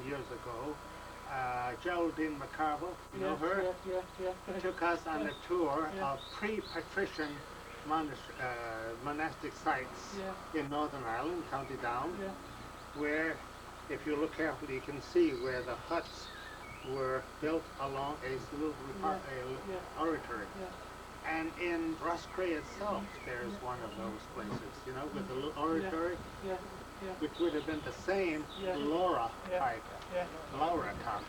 years ago, Geraldine McCarville, you know her, took us on a tour of pre-patrician monastic sites in Northern Ireland, County Down, where, if you look carefully, you can see where the huts were built along a little oratory. And in Roscrea itself, there's one of those places, you know, with the little oratory, which would have been the same Laura type, Laura top.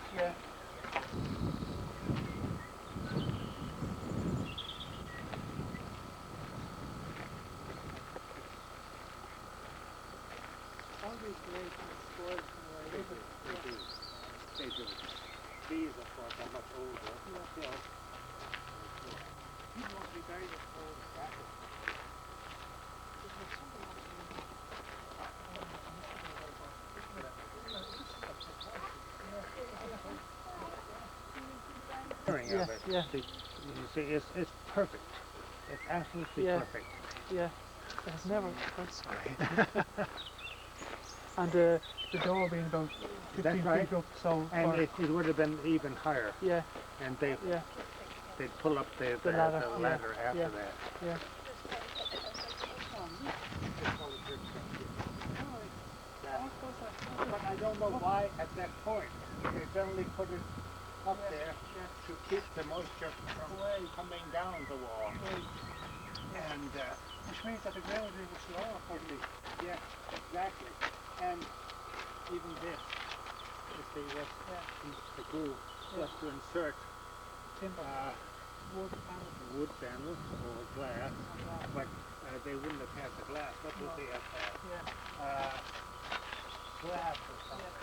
All these graves are spoiled They do. These, of course, are much older. Still. These won't be buried at all. You see, it's perfect. It's absolutely perfect. Yeah, it's never. Sorry. And the door being about 15 feet up, so. And it would have been even higher. Yeah. And they'd pull up the ladder after that. But I don't know why at that point they suddenly put it up there to keep the moisture from coming down the wall. And which means that the ground is lower, probably. Yeah, exactly. And even this, you see, the groove was to insert timber, wood panels or glass, but they wouldn't have had the glass. What would they have had? Glass or something.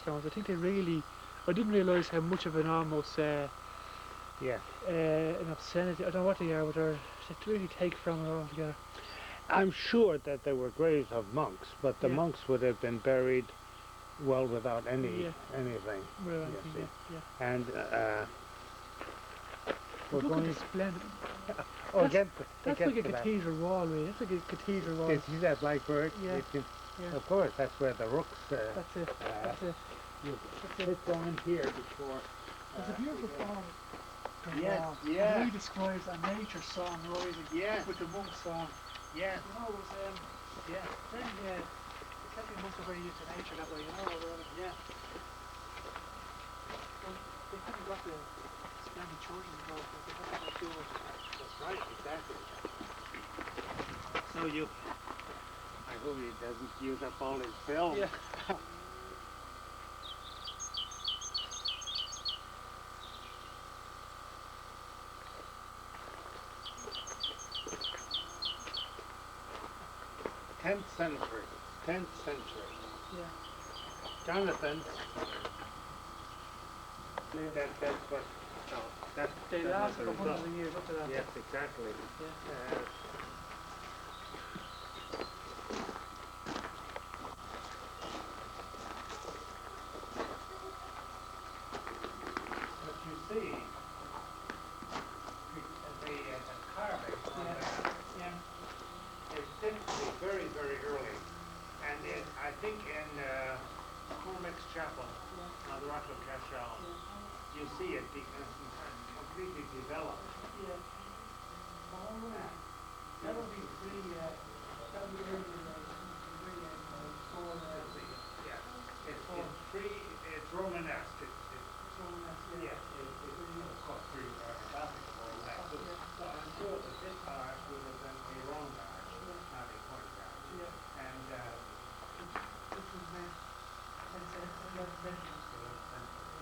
I think they really, I didn't realise how much of an almost an obscenity, I don't know what they are, but they really take from it altogether. I'm sure that there were graves of monks, but the monks would have been buried well without anything. And we're look going at the splendid. That's like a cathedral wall, really. That's like a cathedral wall. You see that blackbird? Of course, that's where the rooks. That's it. That's it. Sit down here before. There's a beautiful song. The way he describes a nature song rising with the monk song. Yeah. You know, it was then it kept me most very used to nature that way, you know. They haven't got the splendid children involved, but they haven't got to do it. That's right, exactly. So I hope he doesn't use up all his film. Yeah. Tenth century. Yeah. Jonathan. That's what. No, they lasted 100 years up to that. Yes, exactly. Yeah. But you see, the carving on that is typically very, very early. And I think in Cormac's Chapel on the Rock of Cashel, you see it completely developed. Yeah. That would be early. It's Romanesque. It's Romanesque.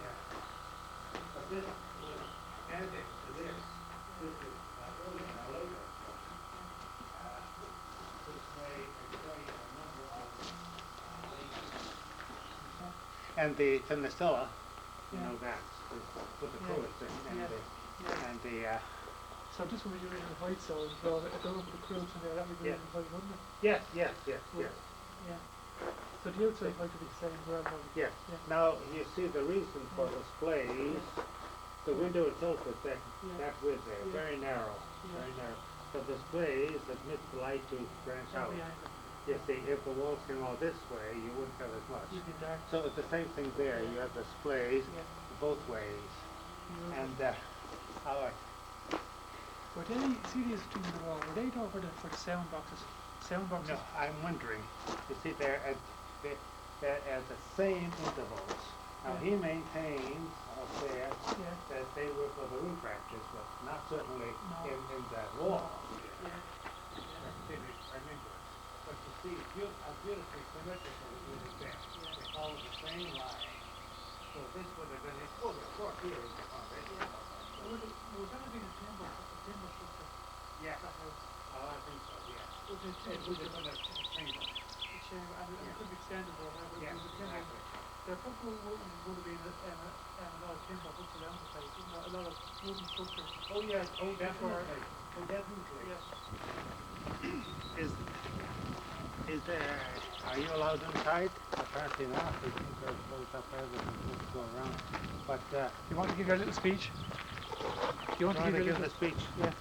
Yeah. But this was added to this. This is early and later. This way explain a number of and the Finistilla, you know that, with the cruise and the So this would be really white, so if they're over the cruise and there, that would be really white, wouldn't it? yes. Yeah. So the outside white would be the same as well, probably. Yes. Yeah. Now you see the reason for the splays. The window itself is that width there, very narrow, very narrow. So the splays admit the light to branch out. You see, if the walls came all this way, you wouldn't have as much. So it's the same thing there. You have the splays both ways, and were they, see these things in the wall, were they done for the sound boxes? Sound boxes? no, I'm wondering. You see, they're at the same intervals. Now he maintains there that they were for the roof branches, but not certainly in that wall. But you see, how beautifully symmetrical it would have been. They follow the same line. So this would have been, of course, here is the foundation. Was that been a timber structure? Yeah. Oh, I think so, yeah. It would have been a chamber. And it could be extended or whatever. Yeah, exactly. There probably would have been a lot of timber put around the place, a lot of wooden structures. Oh yes, definitely. Oh, definitely. Yes. Is there, are you allowed inside? Apparently not. I think there's both up there that go around. But you want to give your little speech? You want to give the speech? Yeah.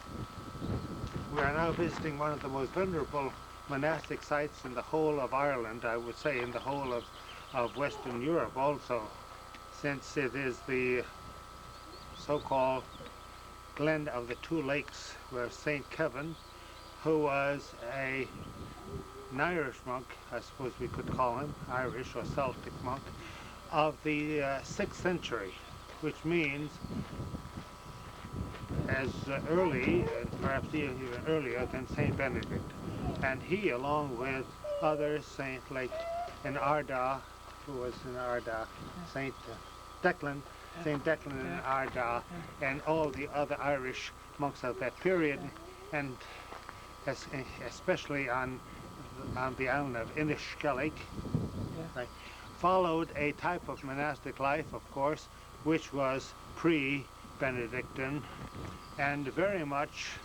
We are now visiting one of the most venerable monastic sites in the whole of Ireland, I would say in the whole of Western Europe also, since it is the so-called Glen of the Two Lakes, where St. Kevin, who was an Irish monk, I suppose we could call him, Irish or Celtic monk, of the 6th century, which means as early, perhaps even earlier than St. Benedict. And he, along with others, St. in Ardagh, who was in Ardagh, St. Declan in Ardagh, and all the other Irish monks of that period, and especially on the island of Inishkellig, followed a type of monastic life, of course, which was pre-Benedictine, and very much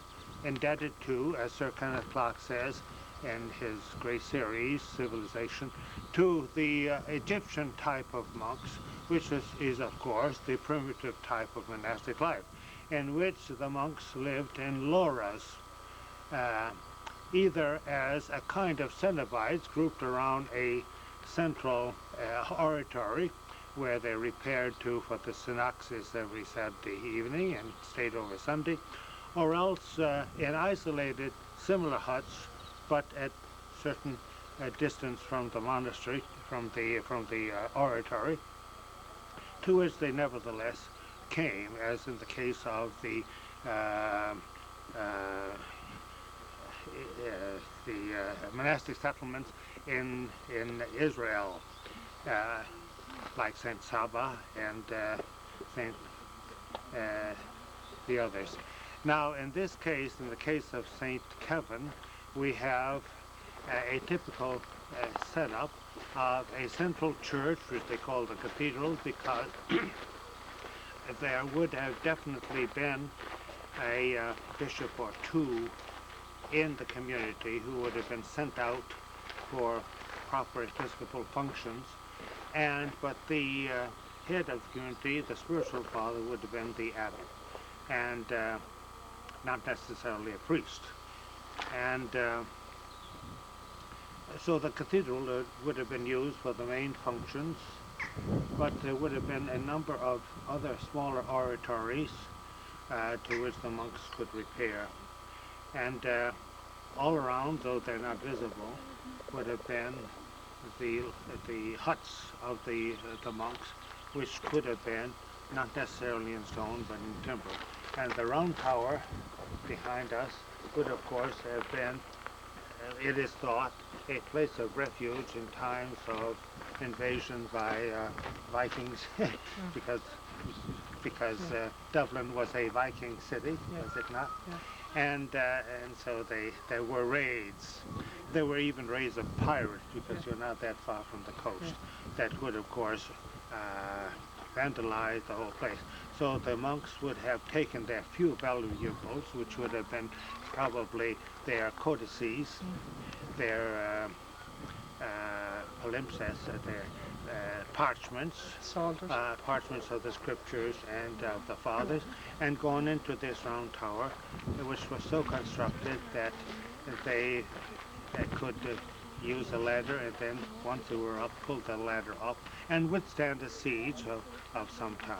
indebted to, as Sir Kenneth Clark says in his great series, Civilization, to the Egyptian type of monks, which is of course the primitive type of monastic life, in which the monks lived in loras, either as a kind of cenobites grouped around a central oratory, where they repaired to for the synaxis every Saturday evening and stayed over Sunday, or else in isolated similar huts, but at certain distance from the monastery, from the oratory, to which they nevertheless came, as in the case of the monastic settlements in Israel, like St. Saba and St. the others. Now, in this case, in the case of St. Kevin, we have a typical setup of a central church, which they call the cathedral, because there would have definitely been a bishop or two in the community who would have been sent out for proper episcopal functions, but the head of the community, the spiritual father, would have been the abbot, and not necessarily a priest. And so the cathedral would have been used for the main functions, but there would have been a number of other smaller oratories to which the monks could repair. And all around, though they're not visible, would have been the huts of the monks, which could have been not necessarily in stone, but in timber. And the round tower behind us would, of course, have been it is thought, a place of refuge in times of invasion by Vikings, because Dublin was a Viking city, was it not? And so there were raids. There were even raids of pirates, because you're not that far from the coast. That would, of course, vandalize the whole place. So the monks would have taken their few Belvedere boats, which would have been probably their codices, their palimpsests, their parchments, parchments of the scriptures and of the fathers, and gone into this round tower, which was so constructed that they could use a ladder, and then once they were up, pull the ladder up and withstand a siege of some time.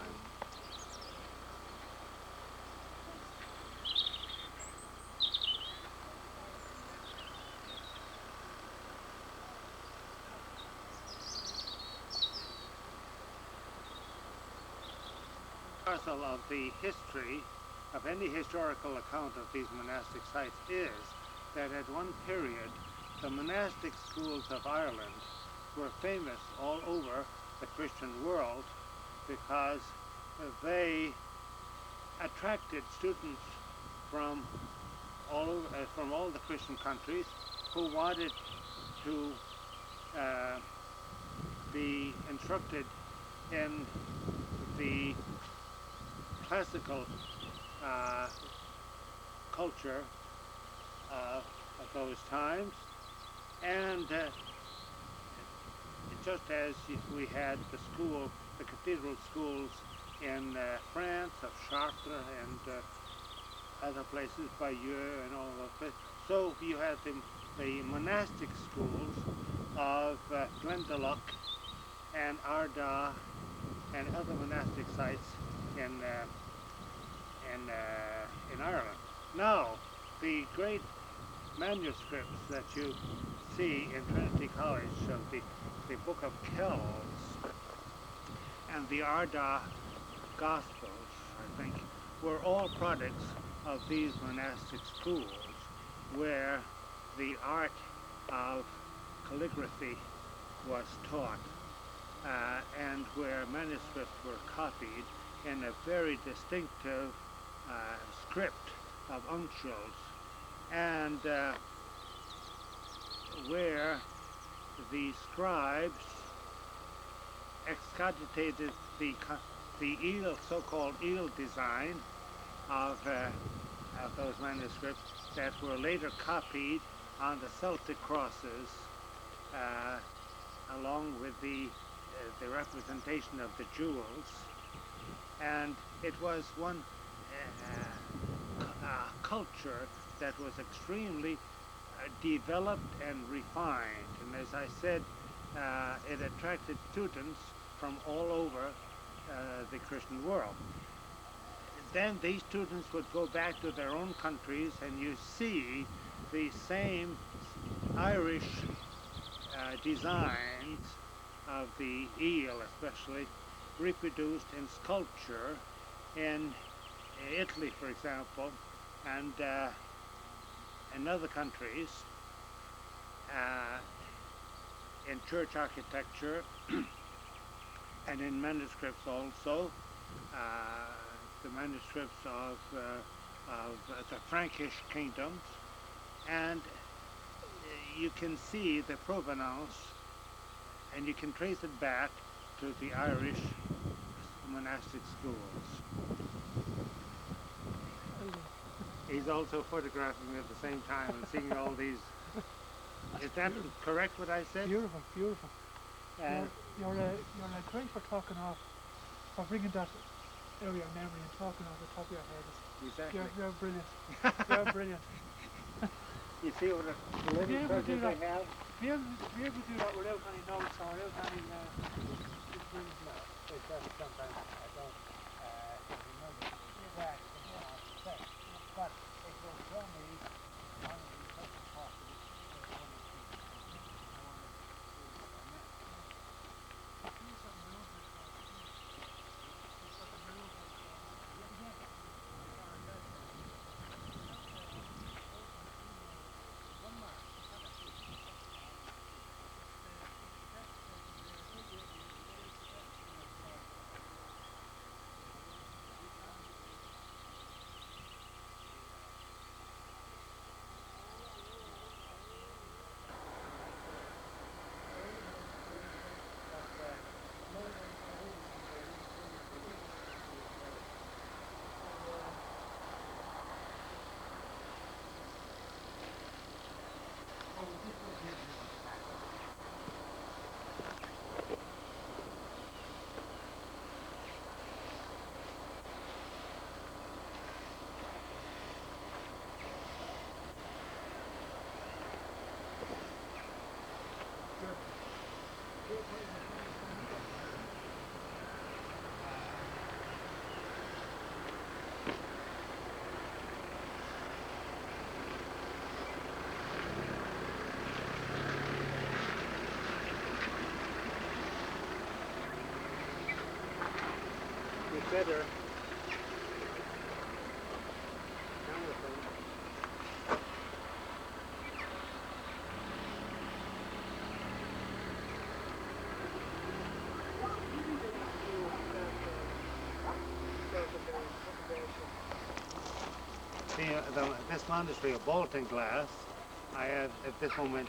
Parcel of the history of any historical account of these monastic sites is that at one period the monastic schools of Ireland were famous all over the Christian world because they attracted students from all the Christian countries who wanted to be instructed in the classical culture of those times, and just as we had the cathedral schools in France, of Chartres and other places, Bayeux and all of that, so you had the monastic schools of Glendalough and Ardagh and other monastic sites in Ireland. Now, the great manuscripts that you see in Trinity College of the Book of Kells and the Ardagh Gospels, I think, were all products of these monastic schools where the art of calligraphy was taught and where manuscripts were copied in a very distinctive script of uncials, and where the scribes excogitated the eel, so-called eel design of those manuscripts that were later copied on the Celtic crosses, along with the representation of the jewels. And it was one culture that was extremely developed and refined. And as I said, it attracted students from all over the Christian world. Then these students would go back to their own countries, and you see the same Irish designs of the eel, especially, reproduced in sculpture in Italy, for example, and in other countries, in church architecture and in manuscripts also, the manuscripts of the Frankish kingdoms, and you can see the provenance, and you can trace it back to the Irish monastic schools. He's also photographing me at the same time and seeing all these. Is that correct, what I said? Beautiful, beautiful. You're great for talking off, for bringing that area of memory and talking off the top of your head. Exactly. You're brilliant. You're brilliant. You see what a little treasure they have? Be able to do that without any notes or without any... it's brilliant. No, it's just sometimes I don't remember exact what I say, but it will show me one of these such apostles, one of these, I want to see what I meant. One mark. better camera thing. This monastery of Baltinglass, I have at this moment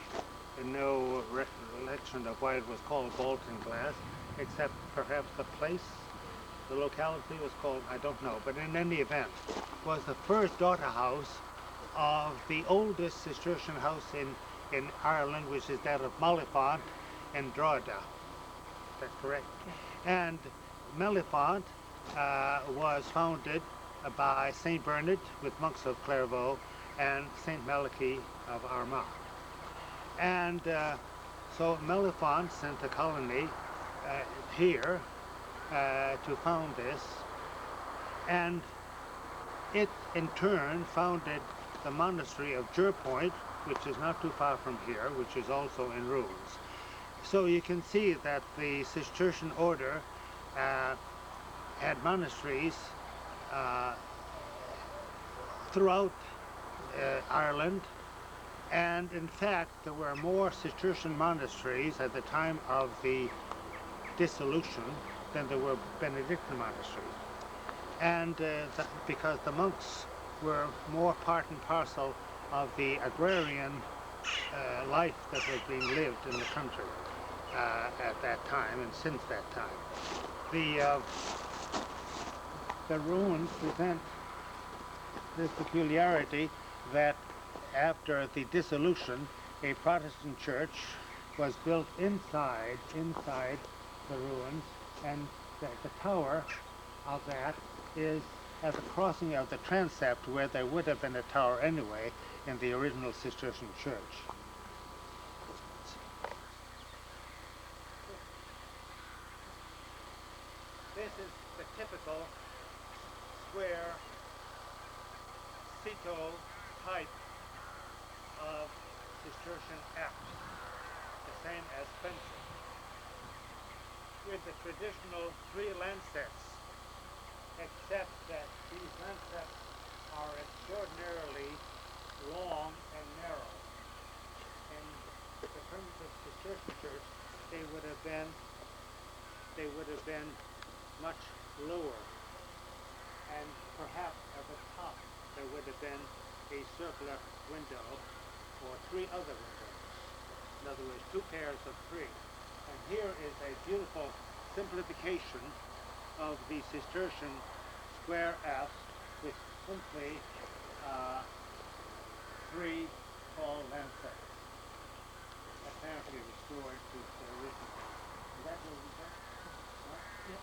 no recollection of why it was called Baltinglass, except perhaps the place, the locality was called, I don't know, but in any event, was the first daughter house of the oldest Cistercian house in Ireland, which is that of Melleray in Drogheda. That's correct. And Melleray was founded by St. Bernard with monks of Clairvaux and St. Malachy of Armagh. And so Melleray sent a colony here to found this, and it in turn founded the monastery of Jerpoint, which is not too far from here, which is also in ruins. So you can see that the Cistercian order had monasteries throughout Ireland, and in fact there were more Cistercian monasteries at the time of the dissolution than there were Benedictine monasteries. And because the monks were more part and parcel of the agrarian life that was being lived in the country at that time and since that time. The ruins present this peculiarity that after the dissolution, a Protestant church was built inside the ruins, and the tower of that is at the crossing of the transept, where there would have been a tower anyway in the original Cistercian church. This is the typical square cito type of Cistercian apse, the same as fencing, with the traditional 3 lancets, except that these lancets are extraordinarily long and narrow. In the primitive Cistercian church, they would have been much lower, and perhaps at the top there would have been a circular window or 3 other windows. In other words, 2 pairs of 3. And here is a beautiful simplification of the Cistercian square apse with simply 3 tall lancets, apparently restored to their original. Is that what we said? Yeah.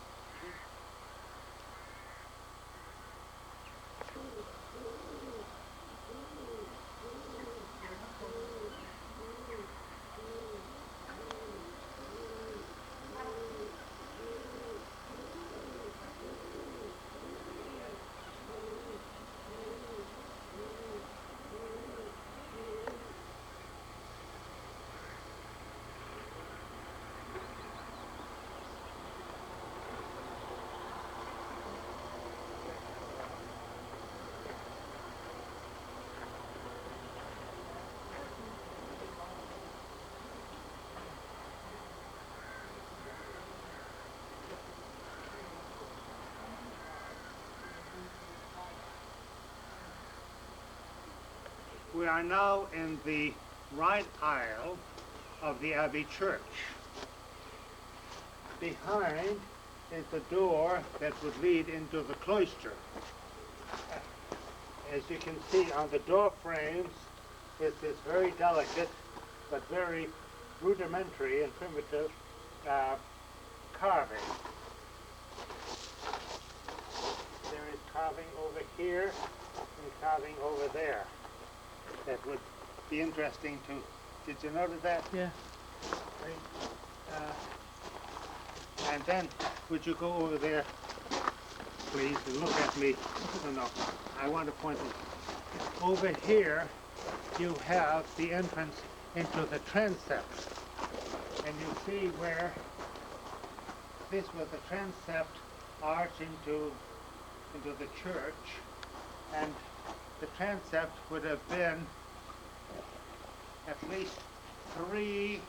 We are now in the right aisle of the Abbey church. Behind is the door that would lead into the cloister. As you can see on the door frames is this very delicate but very rudimentary and primitive carving. There is carving over here and carving over there. That would be interesting to, did you notice that? Yeah. And then, would you go over there, please, and look at me? No, I want to point it. Over here, you have the entrance into the transept. And you see where this was the transept arch into the church, and the transept would have been at least three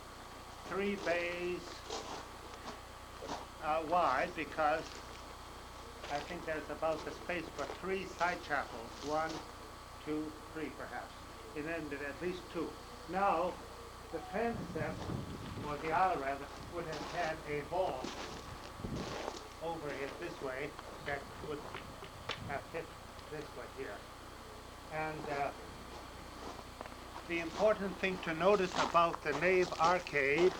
bays wide, because I think there's about the space for 3 side chapels, 1, 2, 3 perhaps. It ended at least 2. Now, the transept, or the aisle rather, would have had a vault over it this way that would have hit this way here. And the important thing to notice about the nave arcade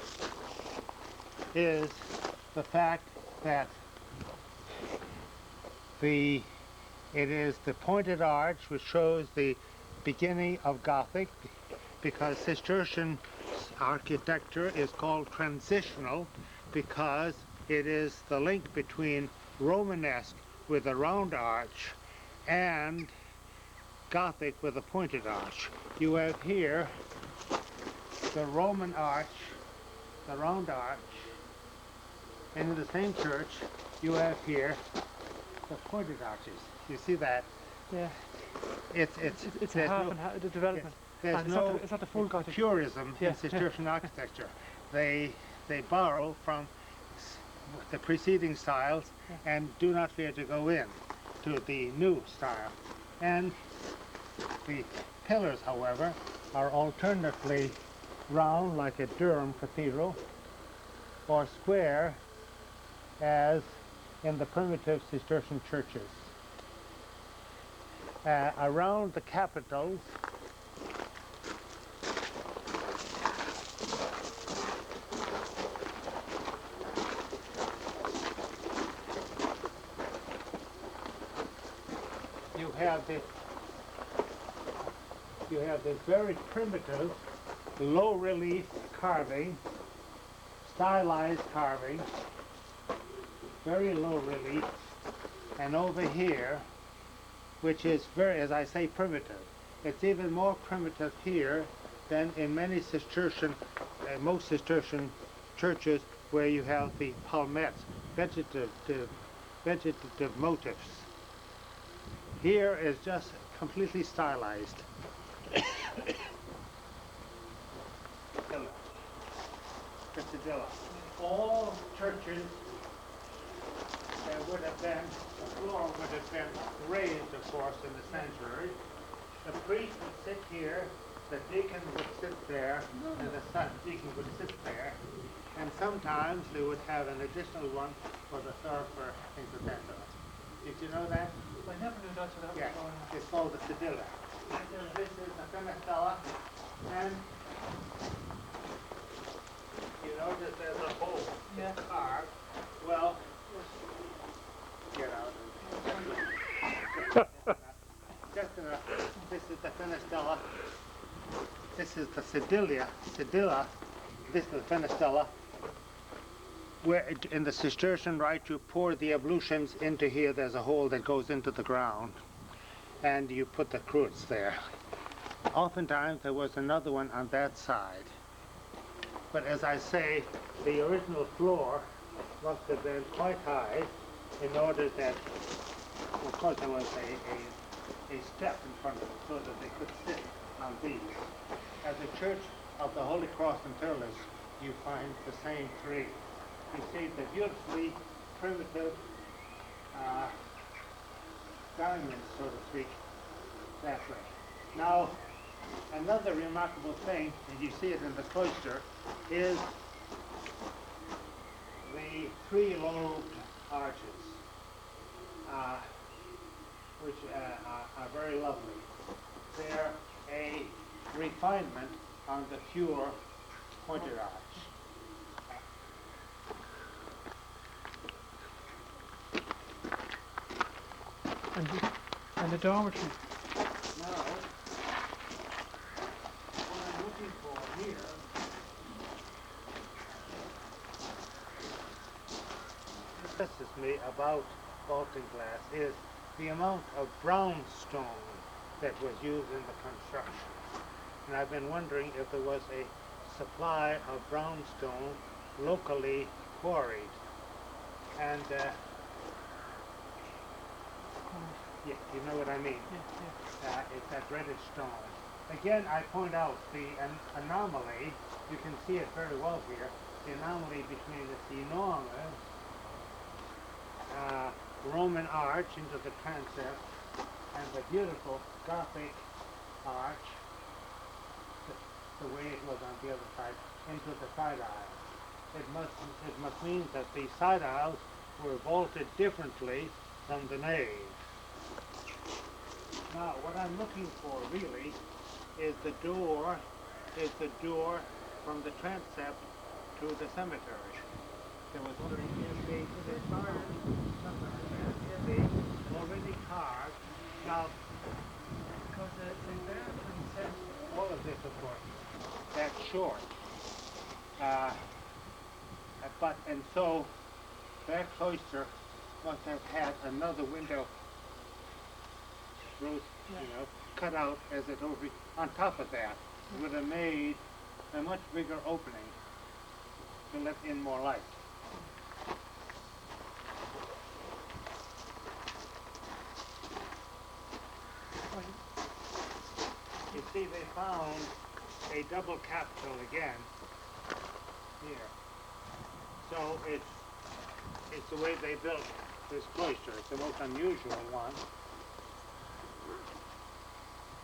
is the fact that it is the pointed arch which shows the beginning of Gothic, because Cistercian architecture is called transitional because it is the link between Romanesque with a round arch and Gothic with a pointed arch. You have here the Roman arch, the round arch, and in the same church you have here the pointed arches. You see that? Yeah. It's a half and half the development. There's and no it's not the full Gothic purism in Cistercian architecture. They borrow from the preceding styles and do not fear to go in to the new style. And the pillars, however, are alternately round like a Durham cathedral, or square as in the primitive Cistercian churches. Around the capitals you have this very primitive low relief carving, stylized carving, very low relief, and over here, which is very, as I say, primitive. It's even more primitive here than in many Cistercian, most Cistercian churches, where you have the palmettes, vegetative motifs. Here is just completely stylized. All churches, there would have been, the floor would have been raised, of course, in the sanctuary. The priest would sit here, the deacon would sit there, and the deacon would sit there. And sometimes they would have an additional one for the thurifer, things of that sort. Did you know that? I never knew that. Yeah, it's called the Sedilla. This is the Finistella, and you notice there's a hole carved. Well, get out. Just enough. This is the Finistella. This is the Sedilla. This is the Finistella. Where in the Cistercian rite you pour the ablutions into here. There's a hole that goes into the ground, and you put the cruets there. Oftentimes there was another one on that side. But as I say, the original floor must have been quite high in order that, of course, there was a step in front of it so that they could sit on these. At the Church of the Holy Cross in Thurles, you find the same three. You see the beautifully primitive diamonds, so to speak, that way. Now, another remarkable thing, and you see it in the cloister, is the 3-lobed arches, which are very lovely. They're a refinement on the pure pointed arch. And the dormitory. Now, what I'm looking for here impresses me about Baltinglass is the amount of brownstone that was used in the construction. And I've been wondering if there was a supply of brownstone locally quarried. And Yeah, you know what I mean. Yeah. It's that reddish stone. Again, I point out the anomaly. You can see it very well here. The anomaly between this enormous Roman arch into the transept and the beautiful Gothic arch, the way it was on the other side, into the side aisle. It must mean that the side aisles were vaulted differently from the nave. Now, what I'm looking for really is the door from the transept to the cemetery. There was already carved. Now, because the bathroom says all of this, of course, that's short. And so that cloister must have had another window roof, cut out as it over on top of that. It would have made a much bigger opening to let in more light. You see, they found a double capitol again here. So it's the way they built this cloister. It's the most unusual one.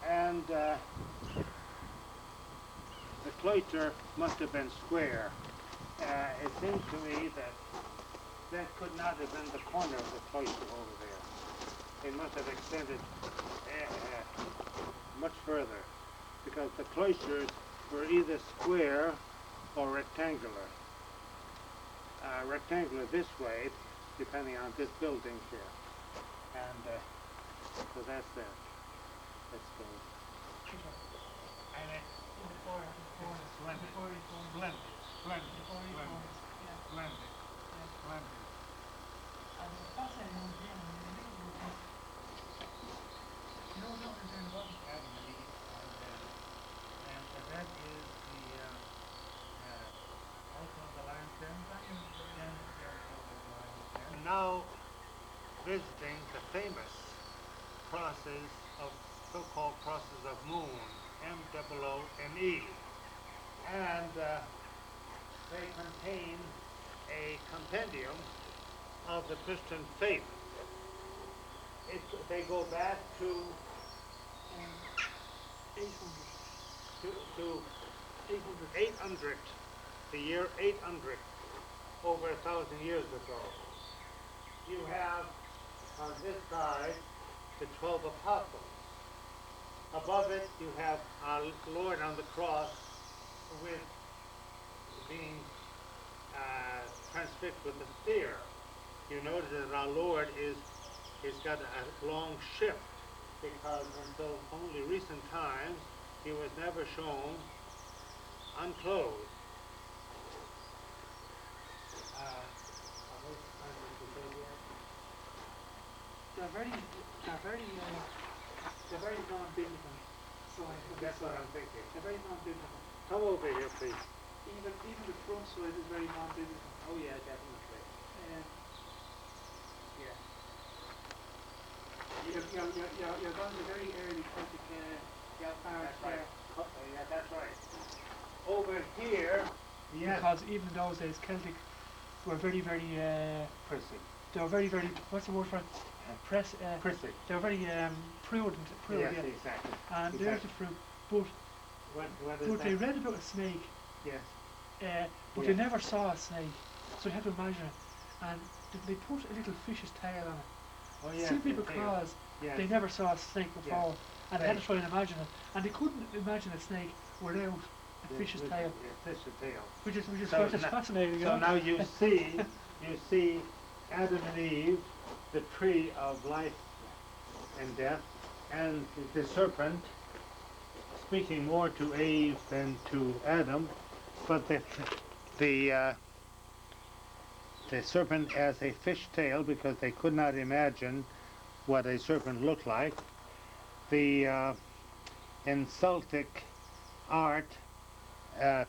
And the cloister must have been square. It seems to me that could not have been the corner of the cloister over there. It must have extended much further, because the cloisters were either square or rectangular. Rectangular this way, depending on this building here. And so that's that. Let's go. And splendid. And that is the also on the limestone. Now visiting the famous crosses of so-called crosses of Moon, M-O-O-N-E, and they contain a compendium of the Christian faith. They go back to 800, the year 800, over 1,000 years ago. You have on this side the 12 apostles. Above it you have our Lord on the cross with being transfixed with a spear. You notice that our Lord is got a long shift, because until only recent times he was never shown unclothed. They're very non-biblical. So that's what I'm thinking. They're very non-biblical. Come over here, please. Even the front side is very non-biblical. Oh yeah, definitely. Yeah. You're going to very early Celtic that's right. Yeah, that's right. Over here, yes. Because even in those days, Celtic were very, very prissy. They were very, very. What's the word for it? Prissy. They were very prudent. Yes, yeah. exactly. And there's the fruit, but they read about a snake. Yes. But they never saw a snake, so you have to imagine it. And they put a little fish's tail on it. Oh, yes, simply because they never saw a snake before, and they had to try and imagine it, and they couldn't imagine a snake without a fish's tail. Fish's tail. Which is fascinating. So now you see Adam and Eve, the tree of life and death, and the serpent, speaking more to Eve than to Adam, but the serpent has a fish tail because they could not imagine what a serpent looked like. The in Celtic art,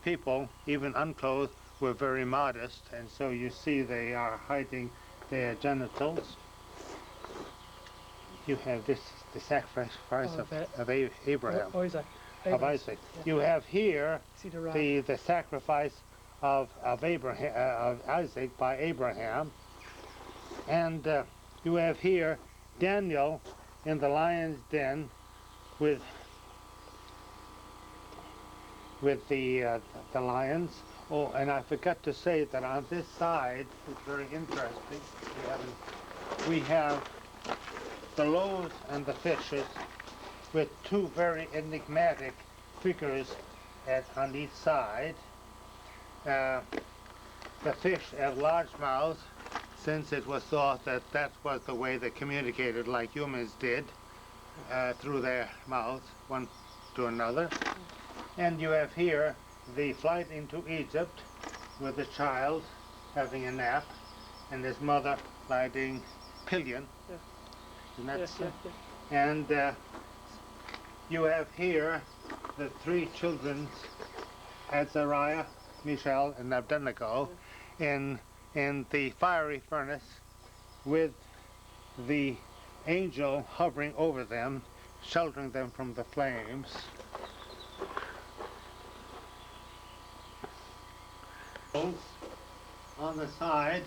people, even unclothed, were very modest, and so you see they are hiding their genitals. you have this, the sacrifice of Abraham, Isaac. of Isaac. Yeah. You have here See the ram. the sacrifice of Abraham, of Isaac by Abraham, and you have here Daniel in the lion's den with the lions. Oh, and I forgot to say that on this side, it's very interesting. We have the loaves and the fishes with two very enigmatic figures on each side. The fish have large mouths, since it was thought that that was the way they communicated like humans did, through their mouths, one to another. And you have here the flight into Egypt with the child having a nap and his mother lying pillion. Yeah. Isn't that so? Yeah. And you have here the three children, Azariah, Mishael, and Abednego, in the fiery furnace with the angel hovering over them, sheltering them from the flames. On the side,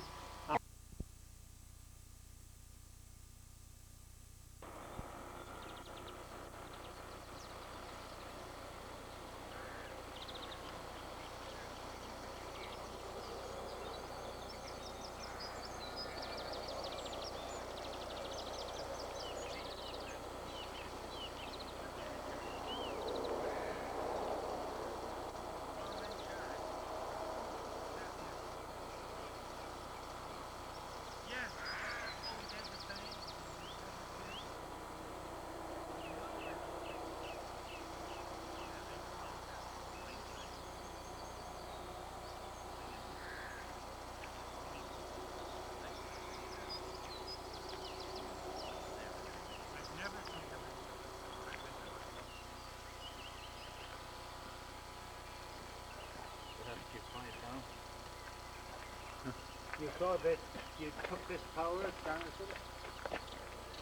you saw that you took this power down to it?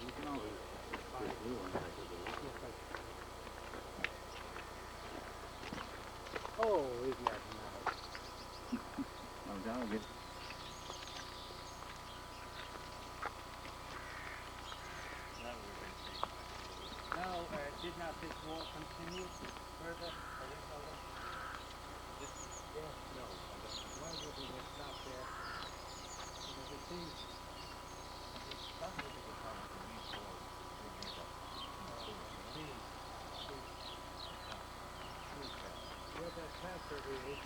You can always find a new one. Oh, isn't that nice? I'm down again. Now, did not this war continue further? No. Why would we stop there? Because it seems some people come to me for where that cancer is.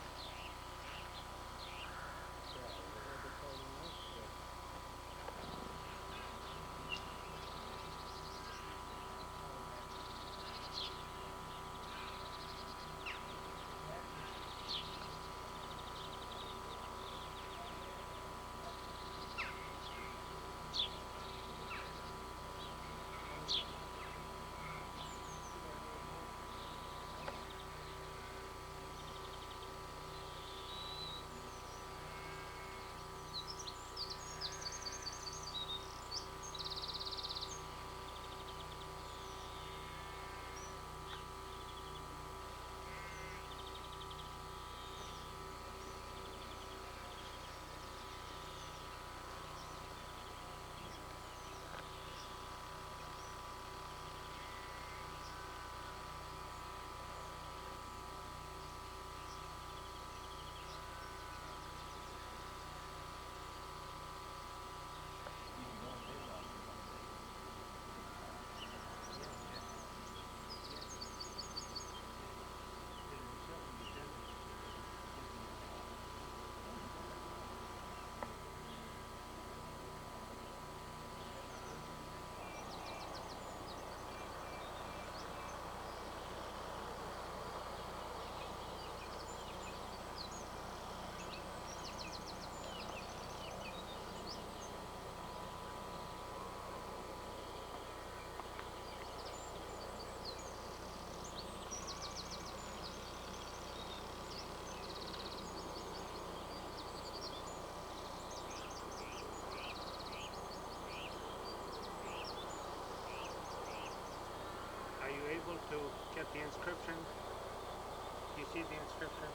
see the inscription?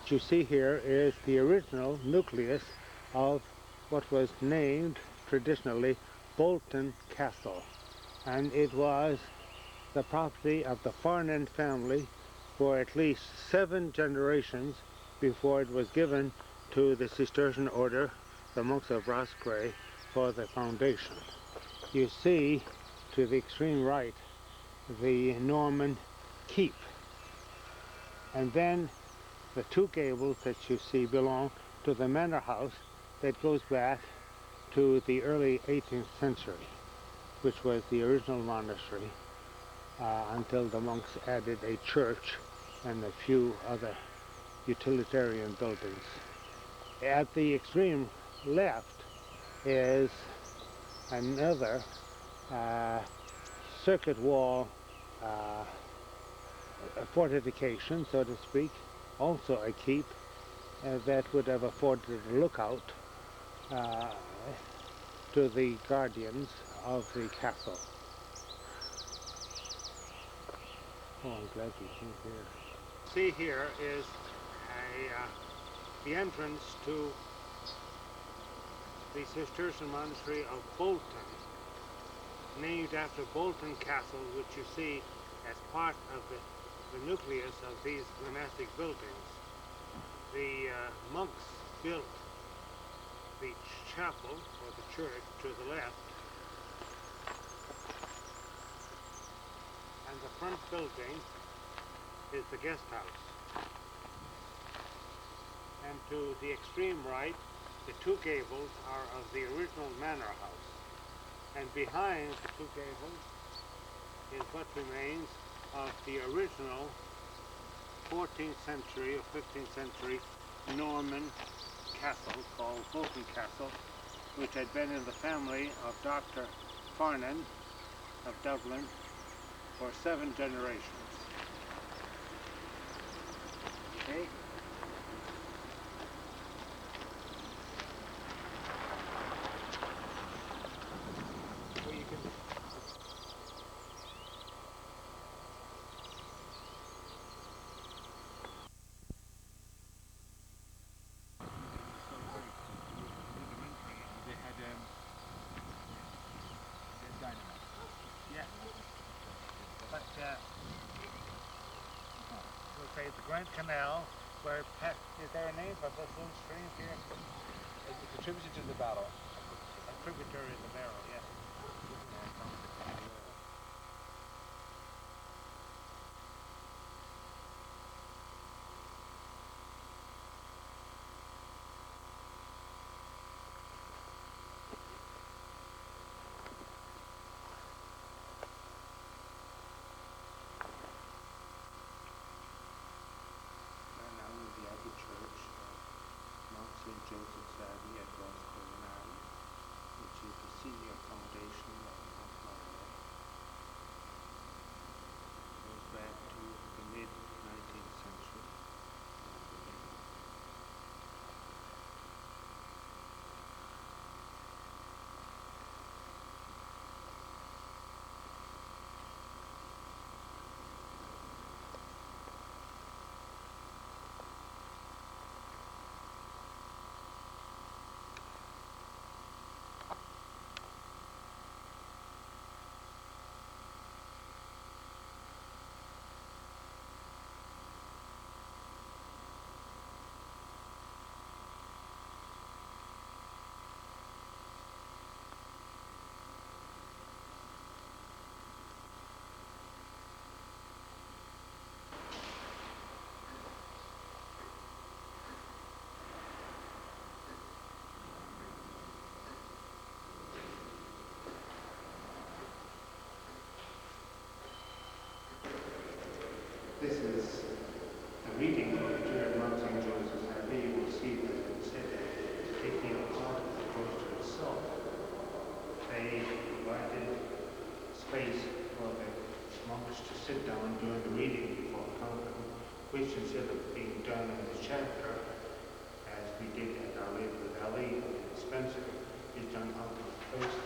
What you see here is the original nucleus of what was named traditionally Bolton Castle, and it was the property of the Farnan family for at least 7 generations before it was given to the Cistercian order, the monks of Roscrea, for the foundation. You see to the extreme right the Norman keep, and then the 2 gables that you see belong to the manor house that goes back to the early 18th century, which was the original monastery, until the monks added a church and a few other utilitarian buildings. At the extreme left is another circuit wall fortification, so to speak, also a keep that would have afforded a lookout to the guardians of the castle. Oh, I'm glad you came here. See, here is the entrance to the Cistercian monastery of Bolton, named after Bolton Castle, which you see as part of the nucleus of these monastic buildings. The monks built the chapel, or the church, to the left, and the front building is the guest house. And to the extreme right, the 2 gables are of the original manor house. And behind the 2 gables is what remains of the original 14th century or 15th century Norman castle called Bolton Castle, which had been in the family of Dr. Farnan of Dublin for 7 generations. Okay. Well, you can but we'll say the Grand Canal, where is there a name for this little stream here? It contributed to the battle. A tributary of the Barrow, yes. The Abbey Church of Mount St. Joseph's Abbey at Glencairn, which is the senior foundation of Monastery. Goes back to the mid-19th century. This is a reading of the Church of Mount St. Joseph's Abbey. You will see that instead of taking apart the cloister itself, they provided space for the moments to sit down during the reading before company, which instead of being done in the chapter, as we did at Our Lady of Abbey and Spencer, is done out of the cloister.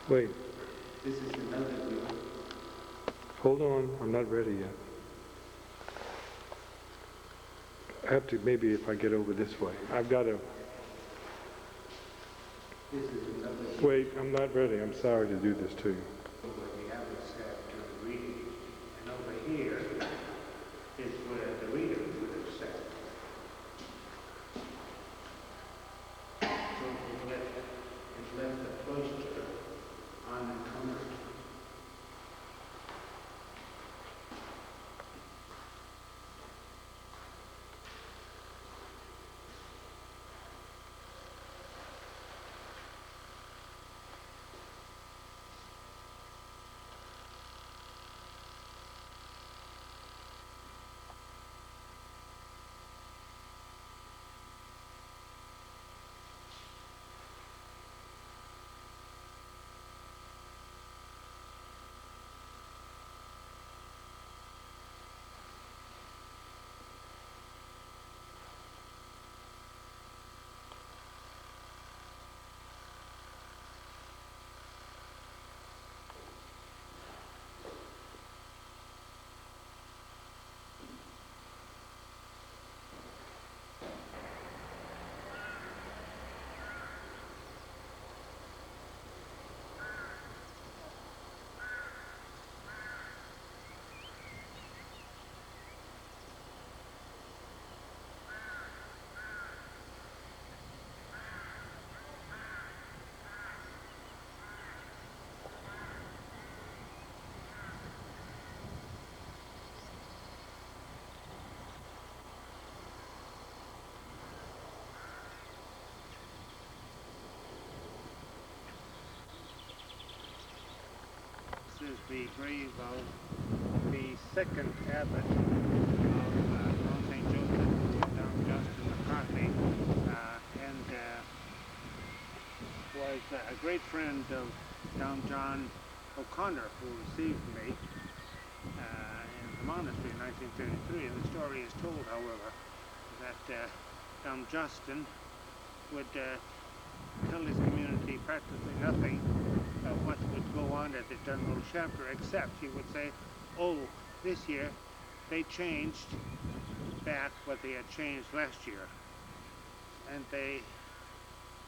Wait, This is another view. hold on, I'm not ready yet. I have to, maybe if I get over this way. I've got to, This is another view. wait, I'm not ready. I'm sorry to do this to you. What we have is said during the reading. And over here is where the reader would have sat. So it left the cloister unencumbered. This is the grave of the second abbot of Mount St. Joseph, Dom Justin McCarthy, and was a great friend of Dom John O'Connor, who received me in the monastery in 1933. And the story is told, however, that Dom Justin would tell his community practically nothing of what would go on at the general chapter, except he would say, oh, this year they changed back what they had changed last year. And they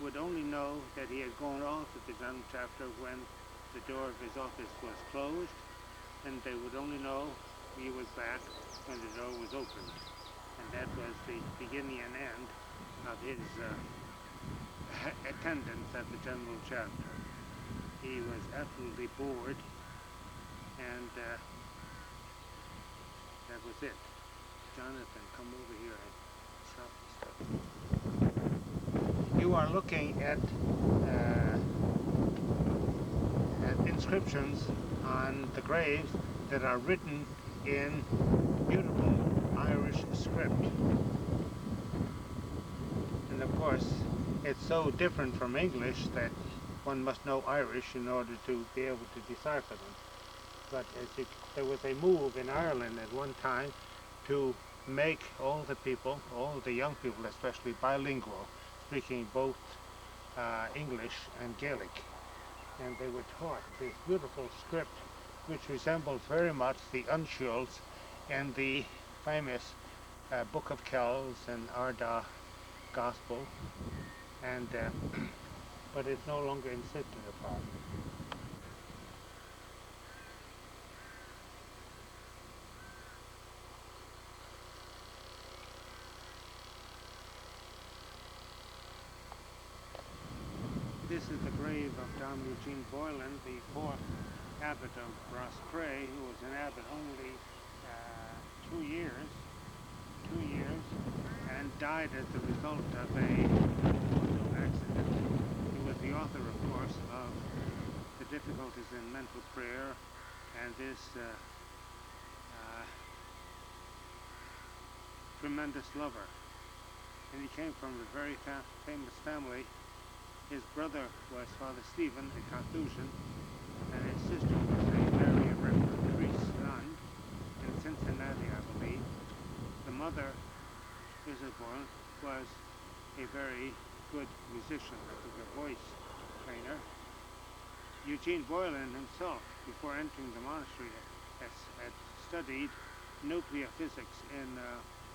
would only know that he had gone off at the general chapter when the door of his office was closed, and they would only know he was back when the door was opened. And that was the beginning and end of his attendance at the general chapter. He was absolutely bored, and that was it. Jonathan, come over here and stop the stuff. You are looking at inscriptions on the graves that are written in beautiful Irish script. And of course, it's so different from English that one must know Irish in order to be able to decipher them. But there was a move in Ireland at one time to make all the people, all the young people especially, bilingual, speaking both English and Gaelic. And they were taught this beautiful script which resembles very much the uncials in the famous Book of Kells and Arda Gospel, and but it's no longer insisted upon. This is the grave of Dom Eugene Boylan, the fourth abbot of Rosscray, who was an abbot only died as the result of a auto accident. He was the author, of course, of the difficulties in mental prayer and this tremendous lover. And he came from a very famous family. His brother was Father Stephen, a Carthusian, and his sister was a Mary Reverend priest nun in Cincinnati, I believe. The mother, Isabel, was a very good musician, I think a voice trainer. Eugene Boylan himself, before entering the monastery, had studied nuclear physics in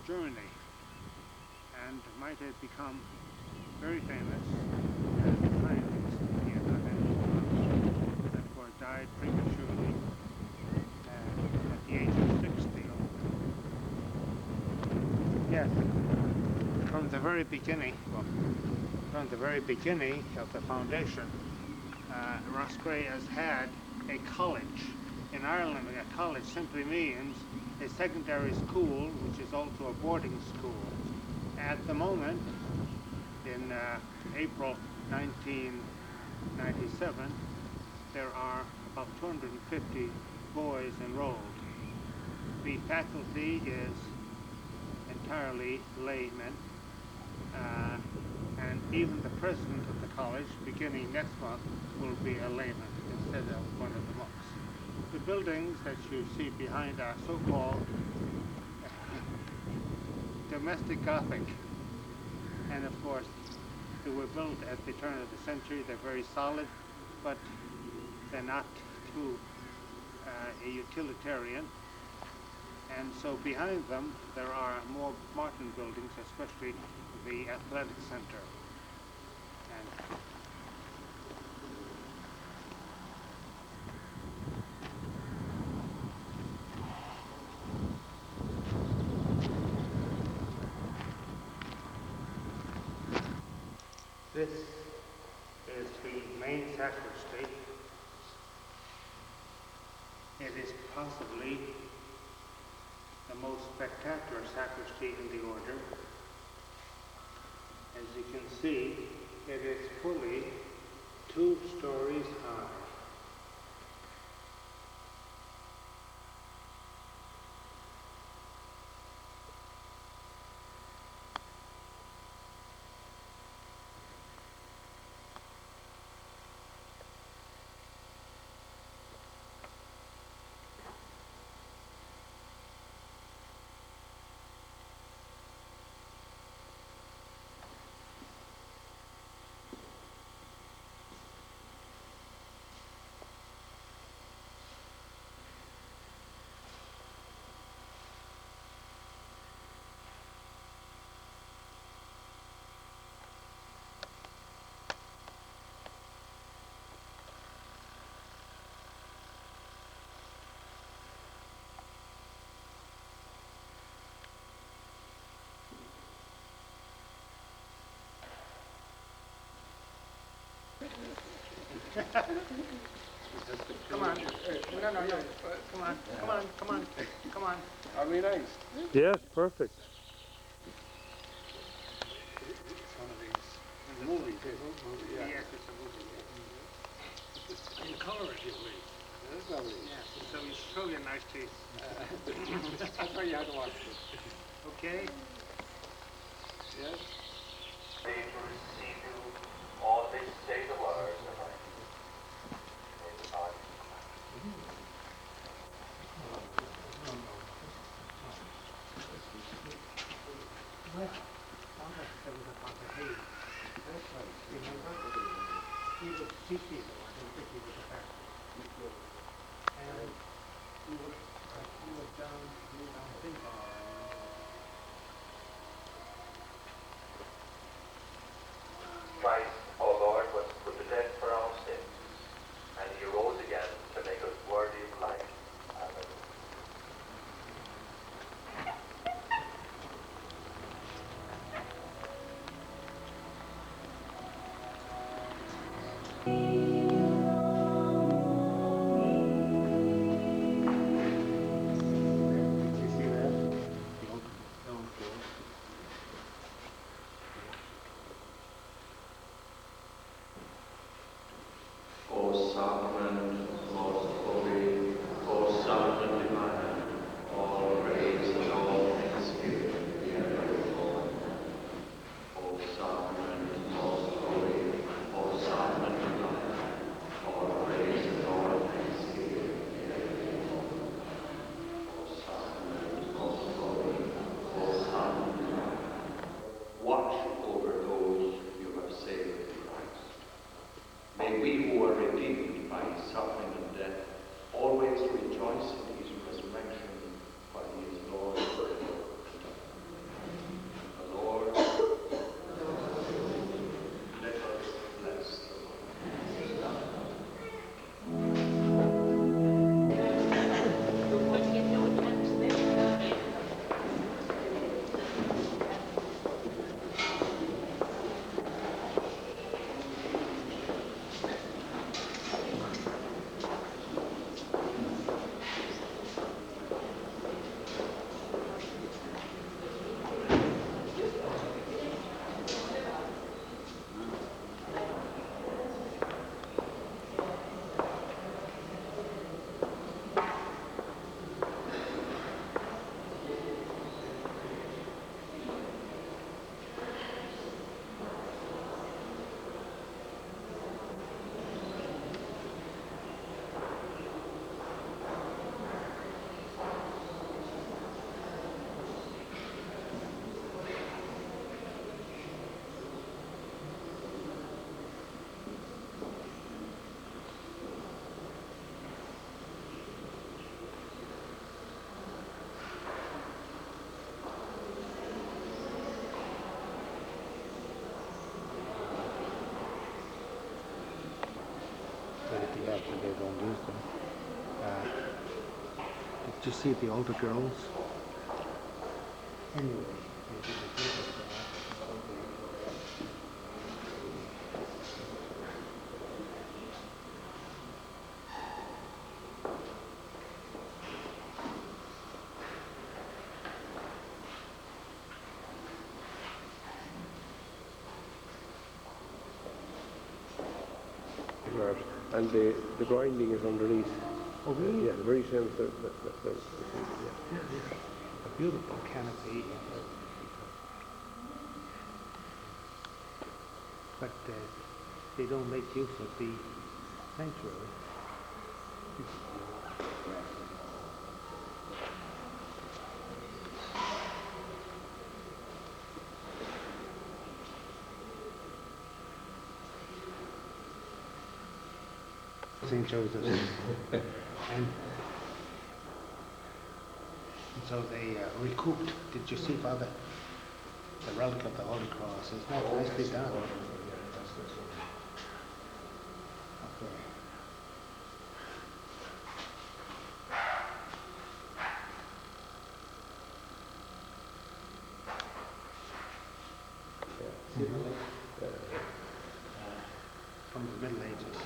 Germany and might have become very famous as a scientist. He had not entered the monastery and of course died prematurely at the age of 60. Yes, from the very beginning of the foundation, Roscrea has had a college. In Ireland, a college simply means a secondary school, which is also a boarding school. At the moment, in April 1997, there are about 250 boys enrolled. The faculty is entirely laymen, and even the president of the college, beginning next month, will be a layman instead of one of the monks. The buildings that you see behind are so-called domestic Gothic, and of course they were built at the turn of the century. They're very solid, but they're not too a utilitarian. And so behind them there are more modern buildings, especially the athletic center. And this is the main sacristy. It is possibly the most spectacular sacristy in the order. As you can see, it is fully 2 stories high. Come on. No. Come on. Are we nice? Yes, perfect. It's one of these Movie. Yeah. Yes, it's a movie. Yeah. In color, if you please. That's lovely. Yes, so you show your nice taste. I'll tell you how to watch it. Okay? Yes? All this say the words of life. He was chief people, I don't think he was a pastor. And he was down, I think, Christ, our Lord, was put to death for our sins, and he rose again to make us worthy of life. Amen. you see the older girls? Anyway. Right. And the grinding is underneath. Oh, really? Yeah, the very same. Yeah. A beautiful canopy. But they don't make use of the sanctuary. St. Joseph's. And so they recouped. Did you see, Father? The relic of the Holy Cross. It's not nicely done. Okay. From the Middle Ages.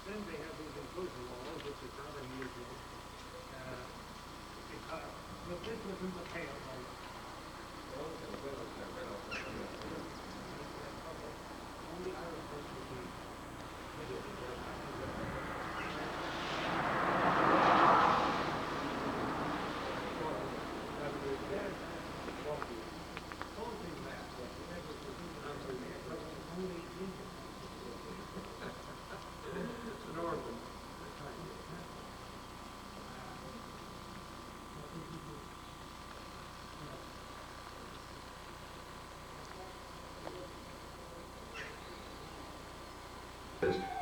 Then they have these enclosure walls, which is not unusual, because this was in the pale moment. Only Irish persons do.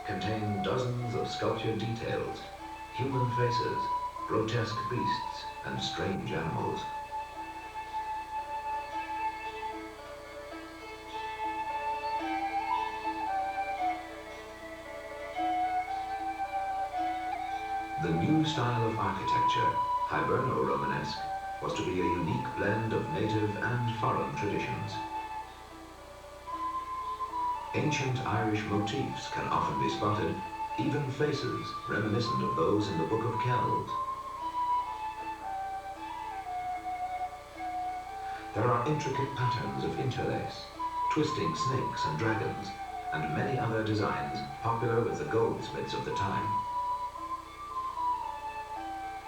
Contain dozens of sculptured details, human faces, grotesque beasts, and strange animals. The new style of architecture, Hiberno-Romanesque, was to be a unique blend of native and foreign traditions. Ancient Irish motifs can often be spotted, even faces reminiscent of those in the Book of Kells. There are intricate patterns of interlace, twisting snakes and dragons, and many other designs popular with the goldsmiths of the time.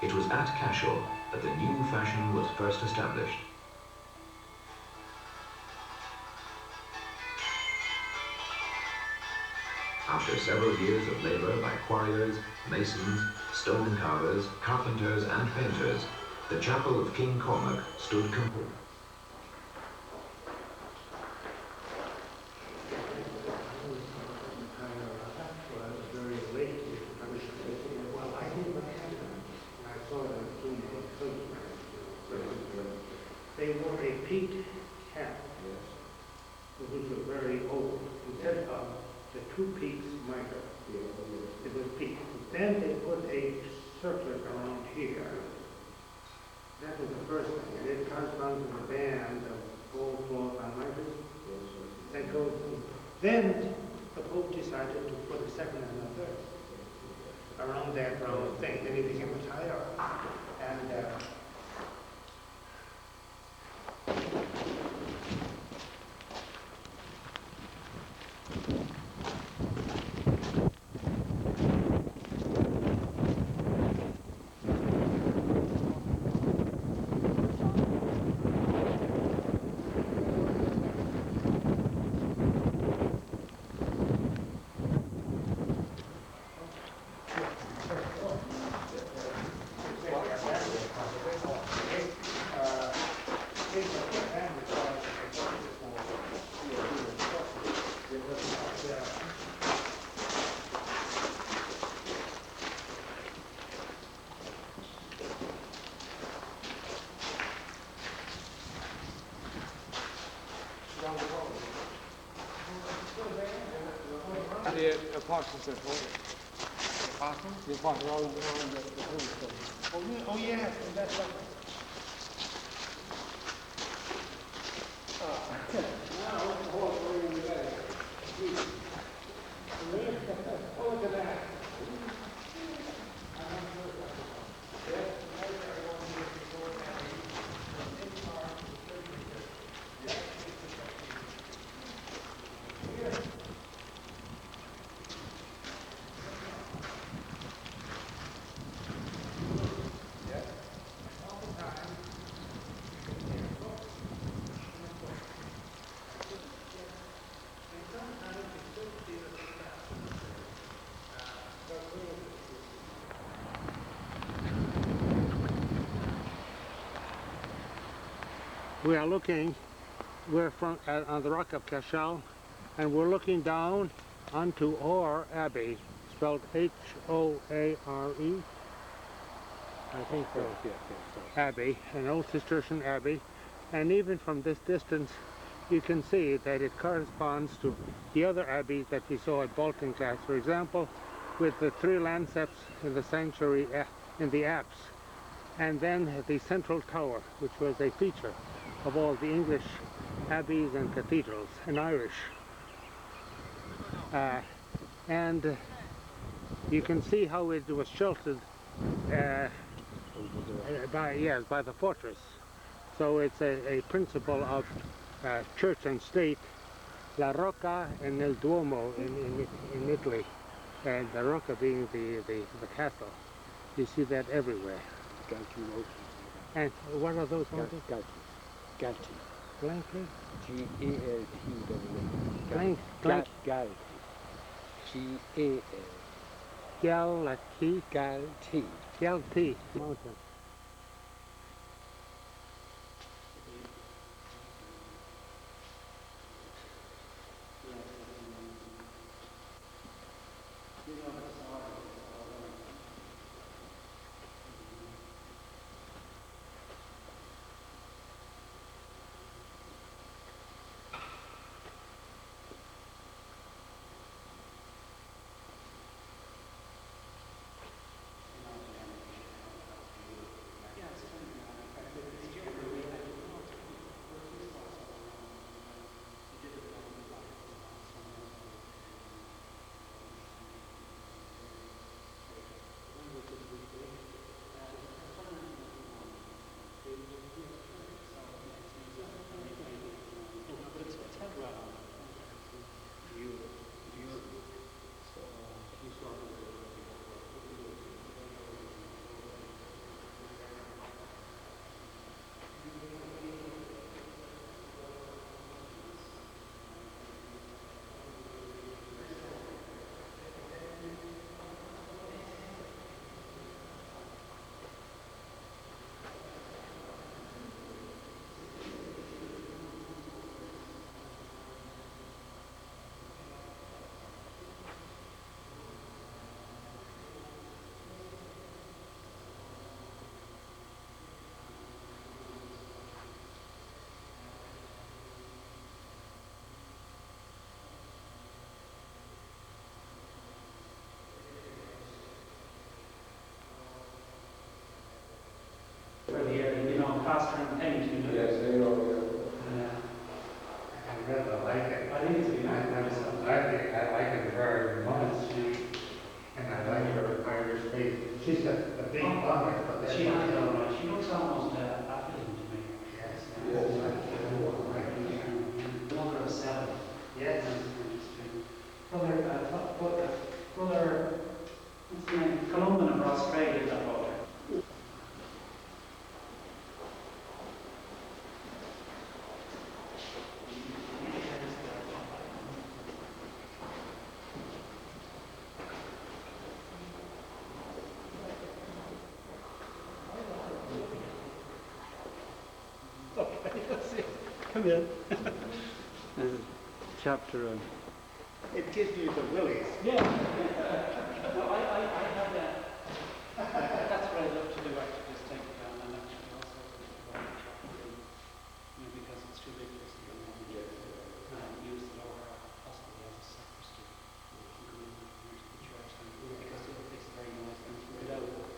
It was at Cashel that the new fashion was first established. After several years of labor by quarriers, masons, stone carvers, carpenters and painters, the chapel of King Cormac stood complete. Very late. Well, I think what happened, I saw them soon, they wore a peaked cap, which was very old. Instead of the two peaks mitre, it was peaked. Then they put a circlet around here. That was the first thing, and it corresponds to the band of gold cloth on mitres. That goes. Then the Pope decided to put a second and a third around that round thing. Then he became a tire. And The apostles at home. Apostles? The apostles all around the tombstone. Oh yes, that's right. Oh, look at that. We are looking, we're from on the rock of Cashel, and we're looking down onto Or Abbey, spelled H-O-A-R-E. I think so. Abbey, an old Cistercian abbey, and even from this distance you can see that it corresponds to the other abbeys that we saw at Baltinglass, for example, with the three transepts in the sanctuary in the apse, and then the central tower, which was a feature of all the English abbeys and cathedrals, and Irish. And you can see how it was sheltered by the fortress. So it's a principle of church and state, La Rocca and il Duomo in Italy, and the Rocca being the castle. You see that everywhere. And what are those mountains? Galti. Blankly? G-A-L-T-W. Blank. Galti. G-A-L. Galati. Galti. Galti mountain. She looks almost affluent to me. Yes. Mother of 7. Yes. Brother, what's his name? Columban of Australia, that brother. Come in. Chapter on. It gives you the willies. Yeah. No, I have that. That's what I love to do, actually, just take it down and actually also because it's too big for us to go in and use the lower half possibly as a sacristy. Into the church because the other place is very noisy and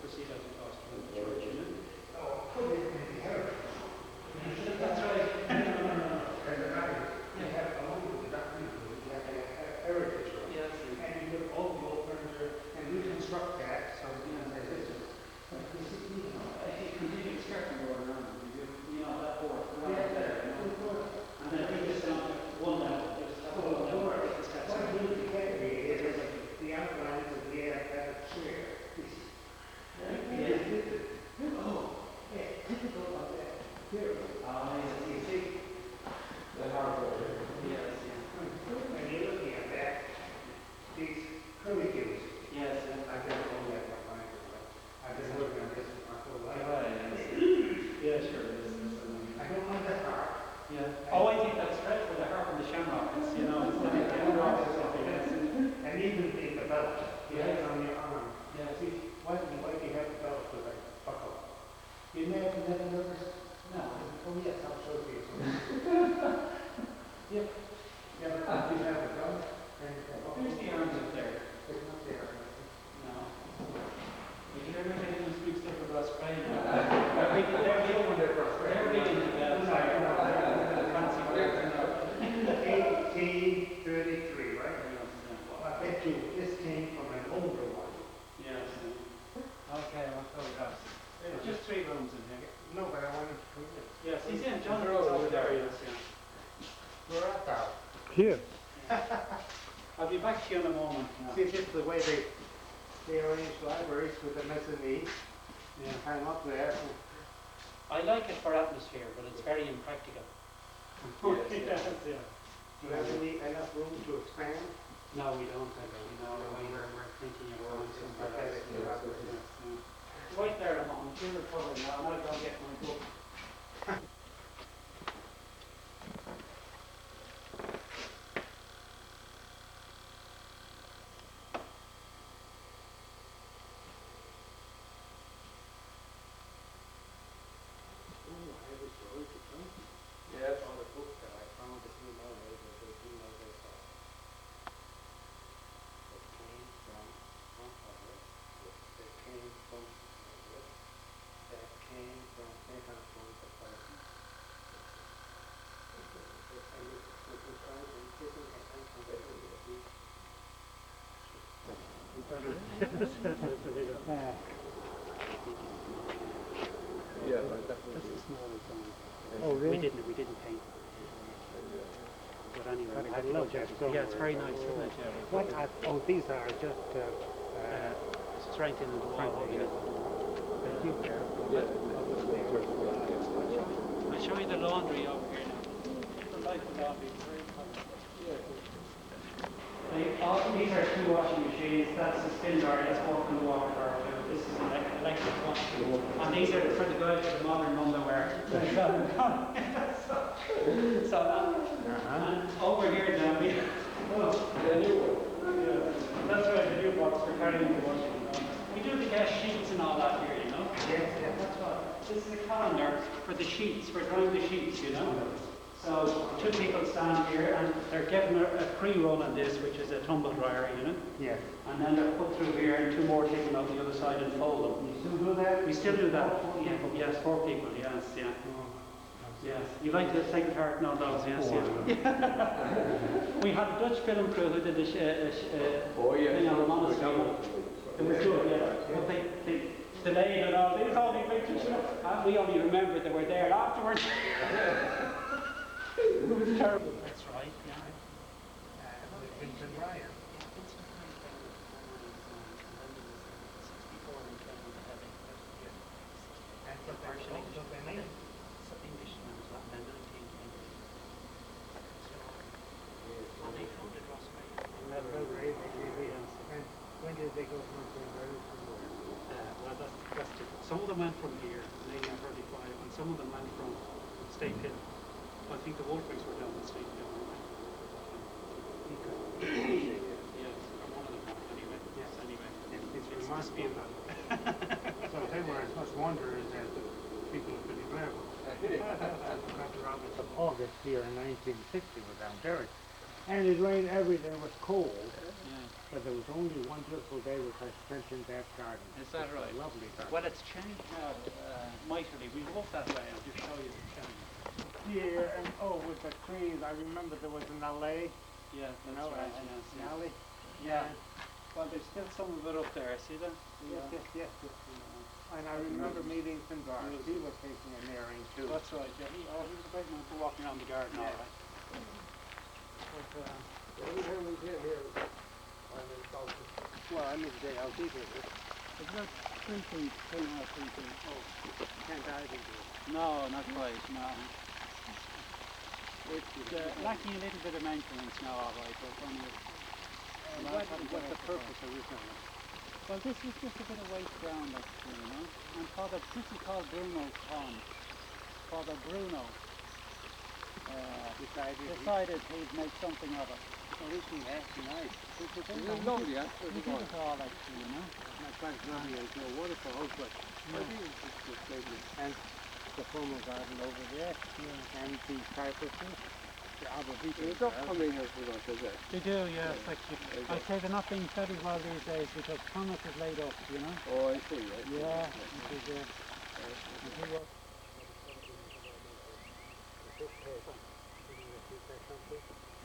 proceed out to the church, you know? Oh, put it in the heritage. That's right. You have along with the you have a heritage room. Yes. And you put all the old furniture and reconstruct that so it's just Continuing skirting going around, you know, that board, there, you know. And then I think it's down to one level, just that one level. It's got what some- really can be is the outlines of the chair. Oh, yeah, typical of that. Here, you see, The hardware. Yes, when you're looking at that, these curlicues, yes. I don't know that behind it, but I've been working on this my whole life. Yeah, sure it is. I don't know that part. Yeah. Oh, I think that's right for the harp and the shamrock. It's, you know, it's like the rock or something. Yes. And even in the belt, you have it on your arm. Yeah. See, why do you have the belt with a buckle? You may have never noticed. No. Oh yes, I'll show you something. Yeah. Never, you have the belt and the buckle. Where's the arms up there? It's not there. No. Did you ever get any speak stuff about Spain? They're big into that. Fancy words, 1833, right? I bet you this came from an older one. Yes. Okay, I'll show you that. There's just 3 rooms in here. No, but I wanted to prove it. Yes, he's in. John Rose over there. Yes, yeah. Where art thou? Here. I'll be back to you in a moment. See, this is the way they arrange libraries with the mezzanine. Yeah. Hang up there. I like it for atmosphere, but it's very impractical. Yes, yeah. Do you have enough room to expand? No, we don't. We're thinking of going somewhere else. Yes, yeah. Right there, I'm still recovering now. I'm not going to get my book. Yes. All the books that I found that you know they didn't know they saw. That came from Offaly. That came from that came from the Bolton. Yeah, That's the smallest one. Oh, really? We didn't paint it. But anyway, we I had to love go that to- stone Yeah, it's very work. nice, isn't it? Yeah. What are, oh, these are just It's right in the wall. Yeah. I'll show you the laundry over here now. The light of the laundry is very common. These are 2 washing machines. That's the spin bar, that's walking the Waterford. This is an electric one. And these are for the guys for the modern underwear. And over here now, the new one. Yeah, that's right, the new box for carrying the washing. We do the guest sheets and all that here, you know. yes, That's what. This is a calendar for the sheets, for drying the sheets, you know. So 2 people stand here and they're given a pre-run on this, which is a tumble dryer, you know. yes. And then they're put through here and 2 more taken out the other side and fold them. You still do that? We still do that. Yeah, yes, 4 people, yes, yeah. Yes. You like to take part in all those, yes, yeah. We had a Dutch film crew who did a Oh, yes. thing on the Monastery. It was good, yeah. But delayed and all these holy pictures, you know. And we only remembered they were there afterwards. It was terrible. That's right, yeah. Vincent Ryan. And but there's also been in. Melleray, and when did they go from Glendower to where? Well, that's different. Some of them went from here in 1835, and some of them went from State Hill. I think the Waterfords were down in State Hill. Yes, or one of them went anyway. Yes, anyway. It's It's remarkable. disputed. So they were as much wonder as the people of Billy Blair were. Dr. Roberts of August here in 1960 were down there. And it rained every day, it was cold. Yeah. But there was only one beautiful day which I spent in that garden. Is that right? A lovely garden. Well, it's changed now mightily. We walk that way. I'll just show you the change. Here and with the trees, I remember there was an alley. Yeah, that's No, right. an Yes, alley. yeah. Well, there's still some of it up there. See that? Yes. And I remember meeting Kildare. He was taking an airing too. That's right. Yeah, he was a great man for walking around the garden. All right. But, Every time we came here, I'm in Bolton. Well, I moved there. I'll be here. it's about 3 feet, 2.5 feet. Oh, can't dive into it. No, not quite. No. It's lacking a little bit of maintenance now, all right. But only What's the purpose of this one? well, this is just a bit of waste ground, actually, you know. And Father, this is called Bruno's Pond. Father Bruno decided he'd make something of it. Well, this is actually nice. This is It's lovely, He actually. did it all, actually, you know. Not quite as lovely as your waterfalls, but I think it's just lovely. And the formal garden over there, and the cypresses, the arborvitae. It's upcoming as well, is it? They do, yeah. It's like, I'd say they're not being fed as well these days because Thomas is laid up, you know. Oh, I see. I see. Yeah,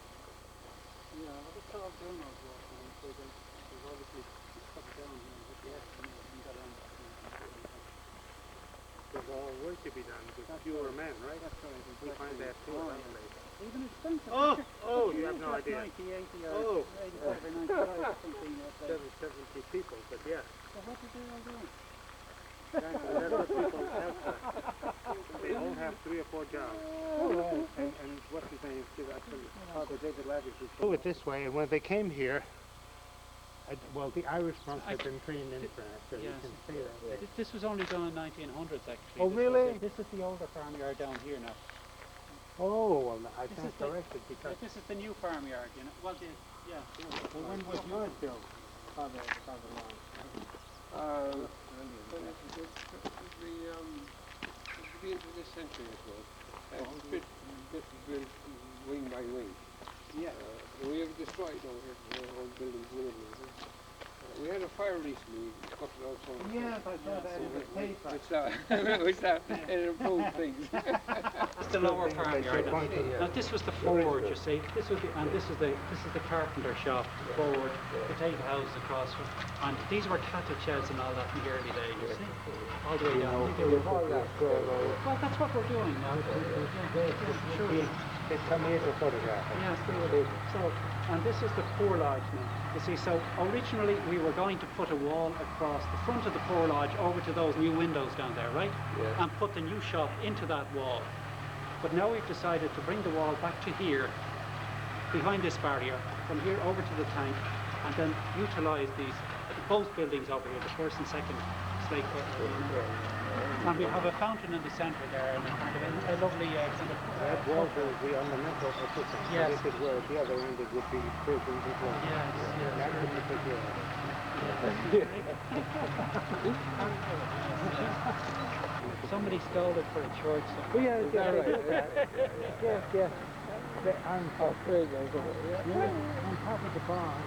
yeah, well, it's all Bruno's work, and so they've obviously cut it down here, but and got on. There's all work to be done with fewer men, right? That's right. We find that too. Oh, around yeah. Lake. Even expensive. You have no idea. 90, 80 Oh. or 85 or 95 or something like that. 70 people, but yeah. So what did they all do? Exactly. That's what people have. They all have 3 or 4 jobs. And what's his name? Father David Lavish. Do it this way, and when they came here, well, the Irish monks had been trained in France, so you Yes. can see that. This was only done in 1900s, actually. Oh, really? This is the older farmyard down here now. Oh, well, I This can't is the- correct it because. This is the new farmyard, you know. Well, yeah. Well, when was yours built? Father Long. Well, the into this century, I suppose. It's bit built wing by wing. Yeah. We have destroyed our old buildings in the middle. We had a fire recently, we cut it out some. Yes, I saw that in the paper. Which it improved things. It's the lower farmyard. Now this was the forge, you see. This is the carpenter shop, the forge, potato house across from, and these were cattle sheds and all that in the early days, you see. All the way down. Well, that's what we're doing now. Sure. They come here to photograph it. Yes, they would. So, and this is the Poor Lodge now. You see, so originally we were going to put a wall across the front of the Poor Lodge over to those new windows down there, right? Yeah. And put the new shop into that wall. But now we've decided to bring the wall back to here, behind this barrier, from here over to the tank, and then utilise these, both buildings over here, the first and second slate. And we have a fountain in the centre there, and a lovely kind of... That wall will be ornamental assistance. Yes. This is where the other end it would be prisons as well. Yes, yes. That's the particular. Somebody stole it for a church. Yes, Is that right? yes. I'm afraid of it. Yeah, on top of the barn.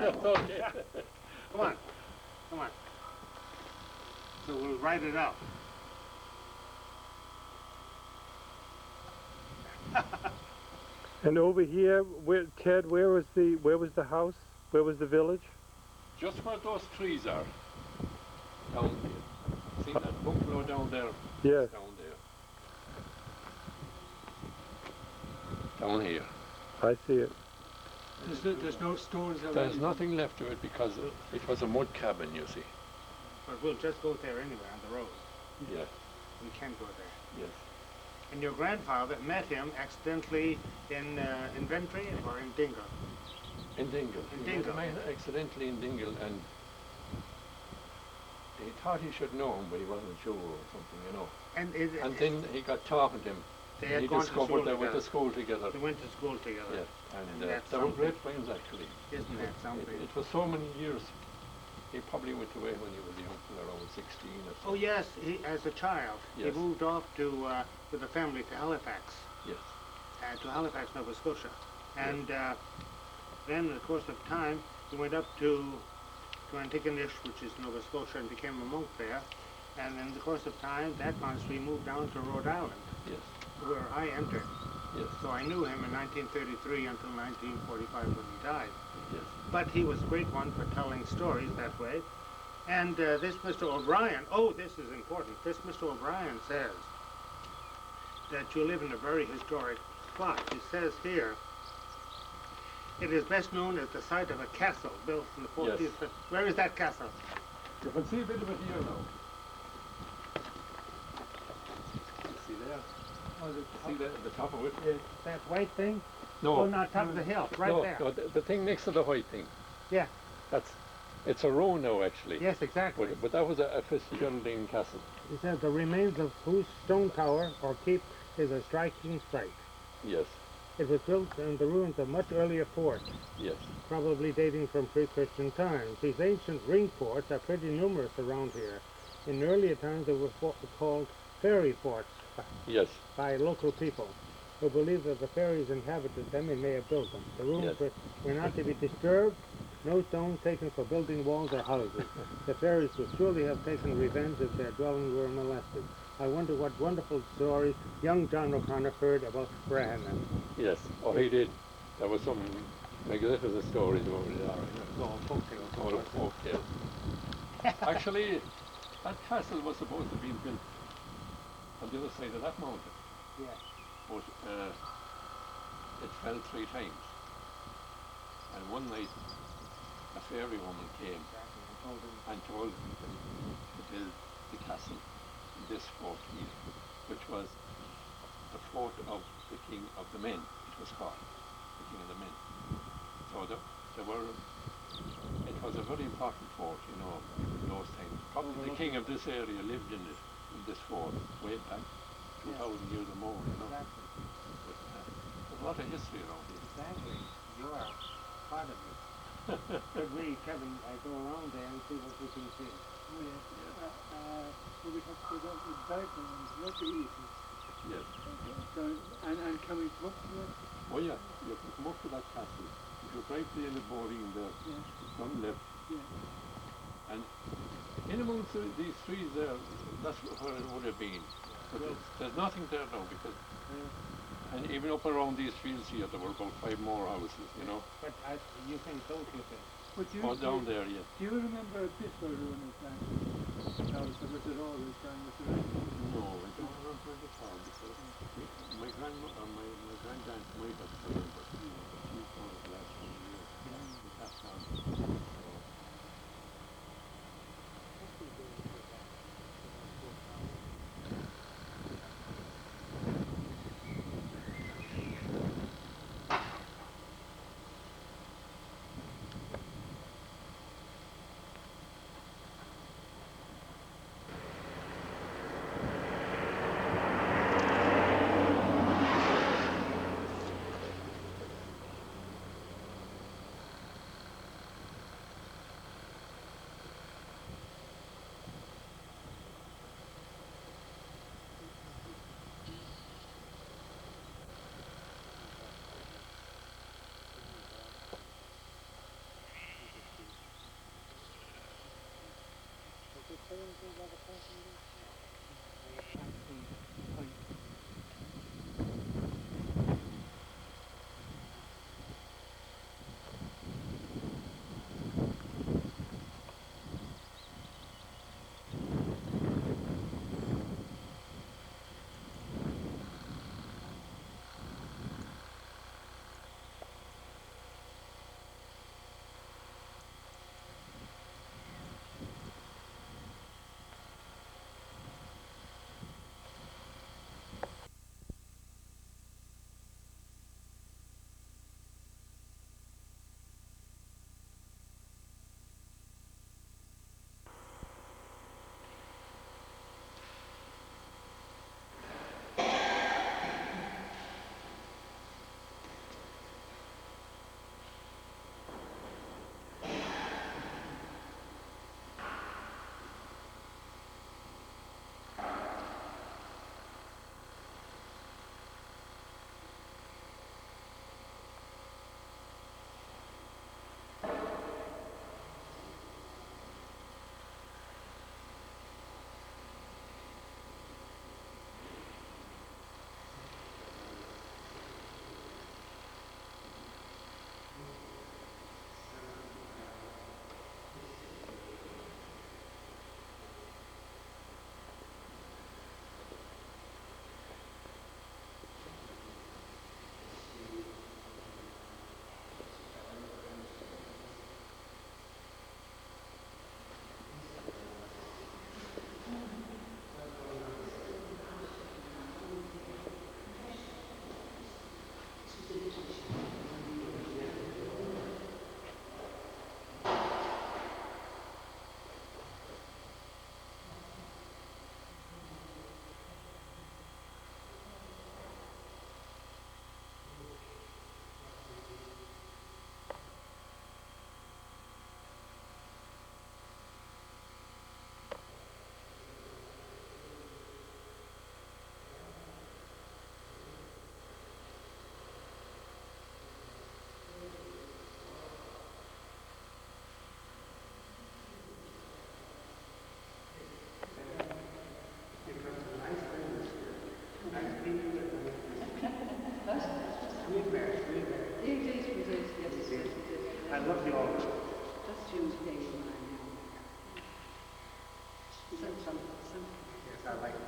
Okay. Come on. Come on. So we'll write it out. And over here, Ted, where was the house? Where was the village? Just where those trees are. Down there. See that bungalow down there? Yes. Down there. Down here. I see it. There's no stones around. There's nothing left of it because it was a mud cabin, you see. But we'll just go there anyway on the road. Yes, We can go there. yes. And your grandfather met him accidentally in Ventry or in Dingle? In Dingle. In He met Dingle. a man accidentally in Dingle, and he thought he should know him, but he wasn't sure or something, you know. And then he got talking to him. They And had he gone to school discovered they went together. to school together. They went to school together. Yes, and And that's they were something. great friends actually. Isn't that something? It was so many years. He probably went away when he was young, around 16 or so. Oh yes, as a child, Yes. he moved off to with the family to Halifax, Yes, to Halifax, Nova Scotia, and then in the course of time he went up to Antigonish, which is Nova Scotia, and became a monk there. And in the course of time, that monastery moved down to Rhode Island, yes, where I entered. yes, So I knew him in 1933 until 1945 when he died. yes. But he was a great one for telling stories that way. And this Mr. O'Brien, oh, this is important. This Mr. O'Brien says that you live in a very historic spot. He says here, it is best known as the site of a castle built in the 14th Yes. century. Where is that castle? You can see a bit of it here now. See there? See that at the top of it? That white thing? No. Oh, no, top of the hill, right no, there. No, the thing next to the white thing. Yeah. It's a row now actually. Yes, exactly. But that was a Fitzgeraldine castle. He says the remains of whose stone tower or keep is a striking sight. Yes, It was built in the ruins of much earlier forts, yes, probably dating from pre-Christian times. These ancient ring forts are pretty numerous around here. In earlier times they were called fairy forts yes, by local people who believed that the fairies inhabited them and may have built them. The ruins Yes. were not to be disturbed, no stones taken for building walls or houses. The fairies would surely have taken revenge if their dwellings were molested. I wonder what wonderful stories young John O'Connor heard about Brahan. yes. Oh, he did. There was some magnificent stories over there. All folk tales. All of folk tales. Actually, that castle was supposed to be built on the other side of that mountain, Yeah. but it fell 3 times. And one night, a fairy woman came and told them to build the castle in this fort here, which was the fort of the King of the Men, it was called, the King of the Men. So it was a very important fort, you know, in those times. Probably the king of this area lived in it, in this fort, way back 2,000 years or more, you know. Exactly. But, there's a lot of history around here. Exactly. You are part of it. But we, Kevin, go around there and see what we can see. Oh, yes. So we have to go down to the background and look at it. Yes. And can we come up to it? Oh yeah, you can come up to that castle. If you drive to the boarding there, Yeah. turn left, Yeah. and in amongst these trees there, that's where it would have been. But there's nothing there now because, and even up around these fields here, there were about 5 more houses, you know. But you think, don't you think? But you, Oh, down there, yes. do you remember before doing it then? That was it always done with the right? No, I don't remember the town because my grandmother, my granddad might have said, but she told it last 1 year. It passed on. I love the old. Just use days of mine now. Simple. Yes, I like it.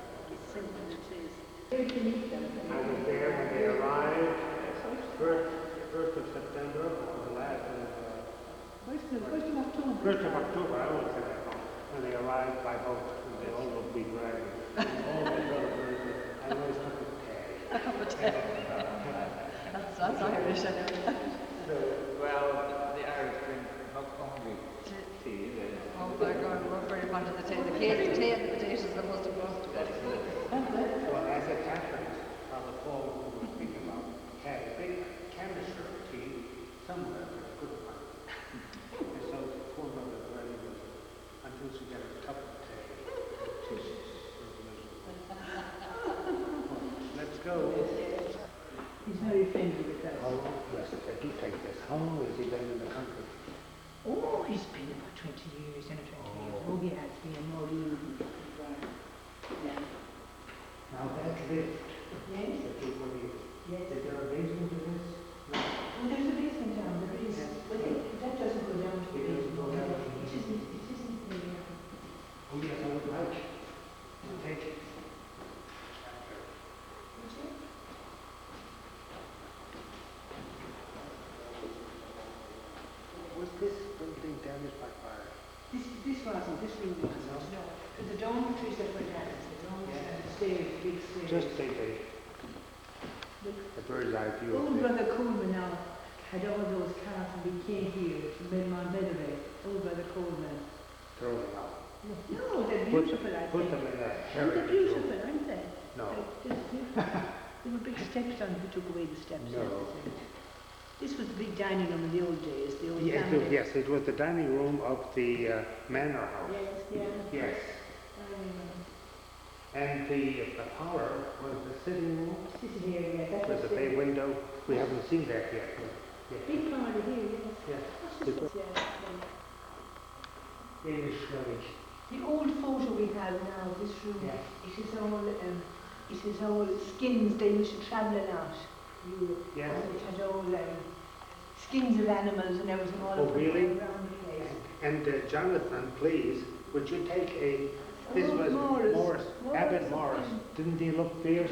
Simple it is. Where do you meet them? I was there when they arrived, first of September, or the last of, First of October. 1st of October, I always say that wrong, when they arrived by boat, and they all look big dragons. All the other birds, I always took a tag. That's Irish. Well, the Irish drink not only tea, Oh my God, we're very fond of the tea. The tea and the potatoes are the most important. Well, as a Catholic, Father Paul, who was speaking about, had a big canister of tea somewhere with a good one. And so the poor mother ready until she got a cup of tea. Let's go. He's very friendly with us. Oh, yes, I do take this. How long has he been in the country? Oh, he's been about 20 years, 20 years. Oh, he has been more than yeah. Now that lift, Yes? that you were in, Yes. is there a basement to this? No. Oh, there's a basement down, there is. Yes. But that doesn't go down to the It doesn't go basement. down. It isn't there. Oh yes, I would like to take it. Was this building damaged by fire? This wasn't, this room wasn't. No. But the dormitories that were damaged, the dormitories and the stairs, the big stairs. Just take a bird's eye view of Old it. Brother Coleman now had all those cars and he came here from Melleray. Old Brother Coleman. Throw them out. No, they're beautiful, I Put think. them in a They're heritage beautiful, room. aren't they? No. There were big steps on, we took away the steps. No. This was the big dining room in the old days, the old Yes, family. yes, it was the dining room of the manor house. Yes, yeah. Yes. And the parlor was the sitting room Sitting here, yeah, that with was the bay window. We haven't seen that yet. Yes. big parlour here, yes. Yes. What's this? Yeah, English village. The old photo we have now, this room, Yeah. it is all skins. They used to travel a lot. Yes. And it had all skins of animals and everything all Oh, around really? the place. And Jonathan, please, would you take a, this Oh, was Morris. Abbot Morris. Didn't he look fierce?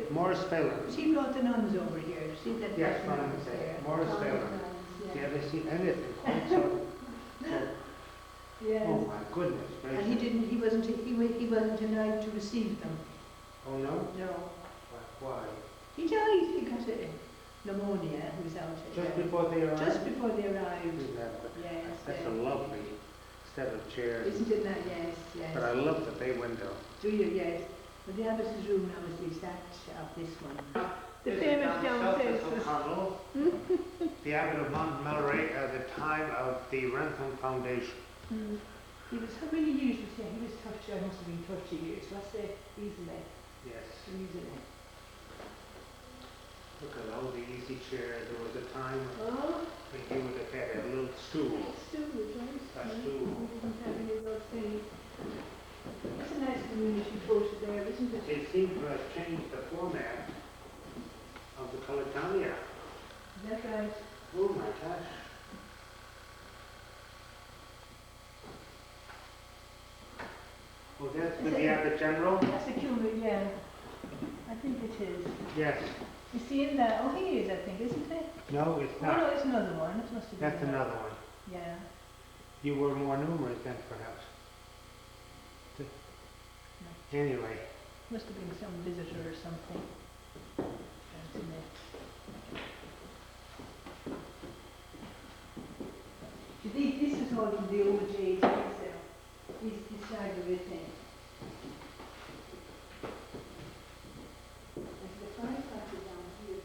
Morris Phelan. He brought the nuns over here. See that? Yes, that what I'm nuns saying. there. Morris All the Phelan. nuns, You yeah. ever see anything quite so? Yes. Oh my goodness And he gracious. didn't. He wasn't allowed to receive them. Oh no? No. Why? He died. He got pneumonia. He was out. Just before they arrived? Just before they arrived. Isn't that the- Yes. That's a lovely set of chairs. Isn't it that? Yes. Yes. But I love the bay window. Do you? Yes. But the abbot's room now is the exact of this one. The This is famous John downstairs. Celtic O'Connell, the abbot of Melleray at the time of the Rentham Foundation. He was, how many years was he? He was 30, I must have been 30 years. What's the easily? Yes. Easily. Look at all the easy chairs. There was a time Oh, when he would have had a little stool. stool, right? A stool. We didn't have any of those things. It's a nice community photo there, isn't it? They seem to have changed the format of the Colletania. Is that right? Oh my gosh. Oh, that's with the Abbot General? That's a cumulative, yeah. I think it is. Yes. You see in there? Oh, he is, I think, isn't it? No, it's Oh, no, not. it's another one. It must have been That's another one. Yeah. You were more numerous then, perhaps. Anyway. Must have been some visitor or something. Fancy me. You see, this is all from the old days, this side of it thing. There's the firefighter down here.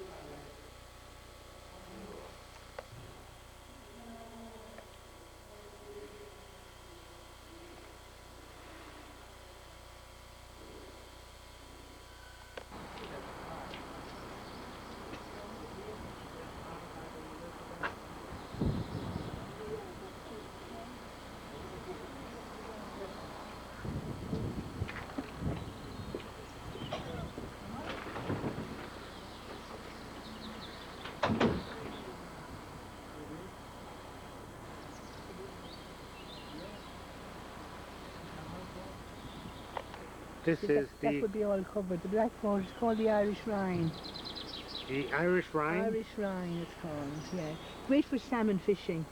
This is That the would be all covered. The blackboard is called the Irish Rhine. Irish Rhine. Irish Rhine it's called, yeah. Great for salmon fishing.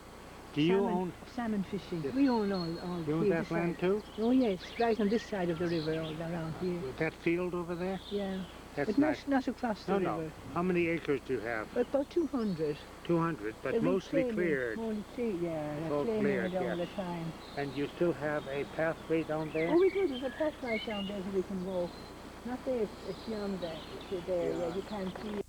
Do you own? Salmon fishing. Yes. We own all You own three that of the land sides. too? Oh yes, right on this side of the river, all around here. That field over there? Yeah. That's But nice. not across the No, river. no. How many acres do you have? About 200. 200, but Every mostly claiming- cleared. Only yeah, All claiming cleared, it all yes. the time. And you still have a pathway down there? Oh, we do. There's a path right down there that we can walk. Not there, it's beyond there. It's there, yeah, you can't see it.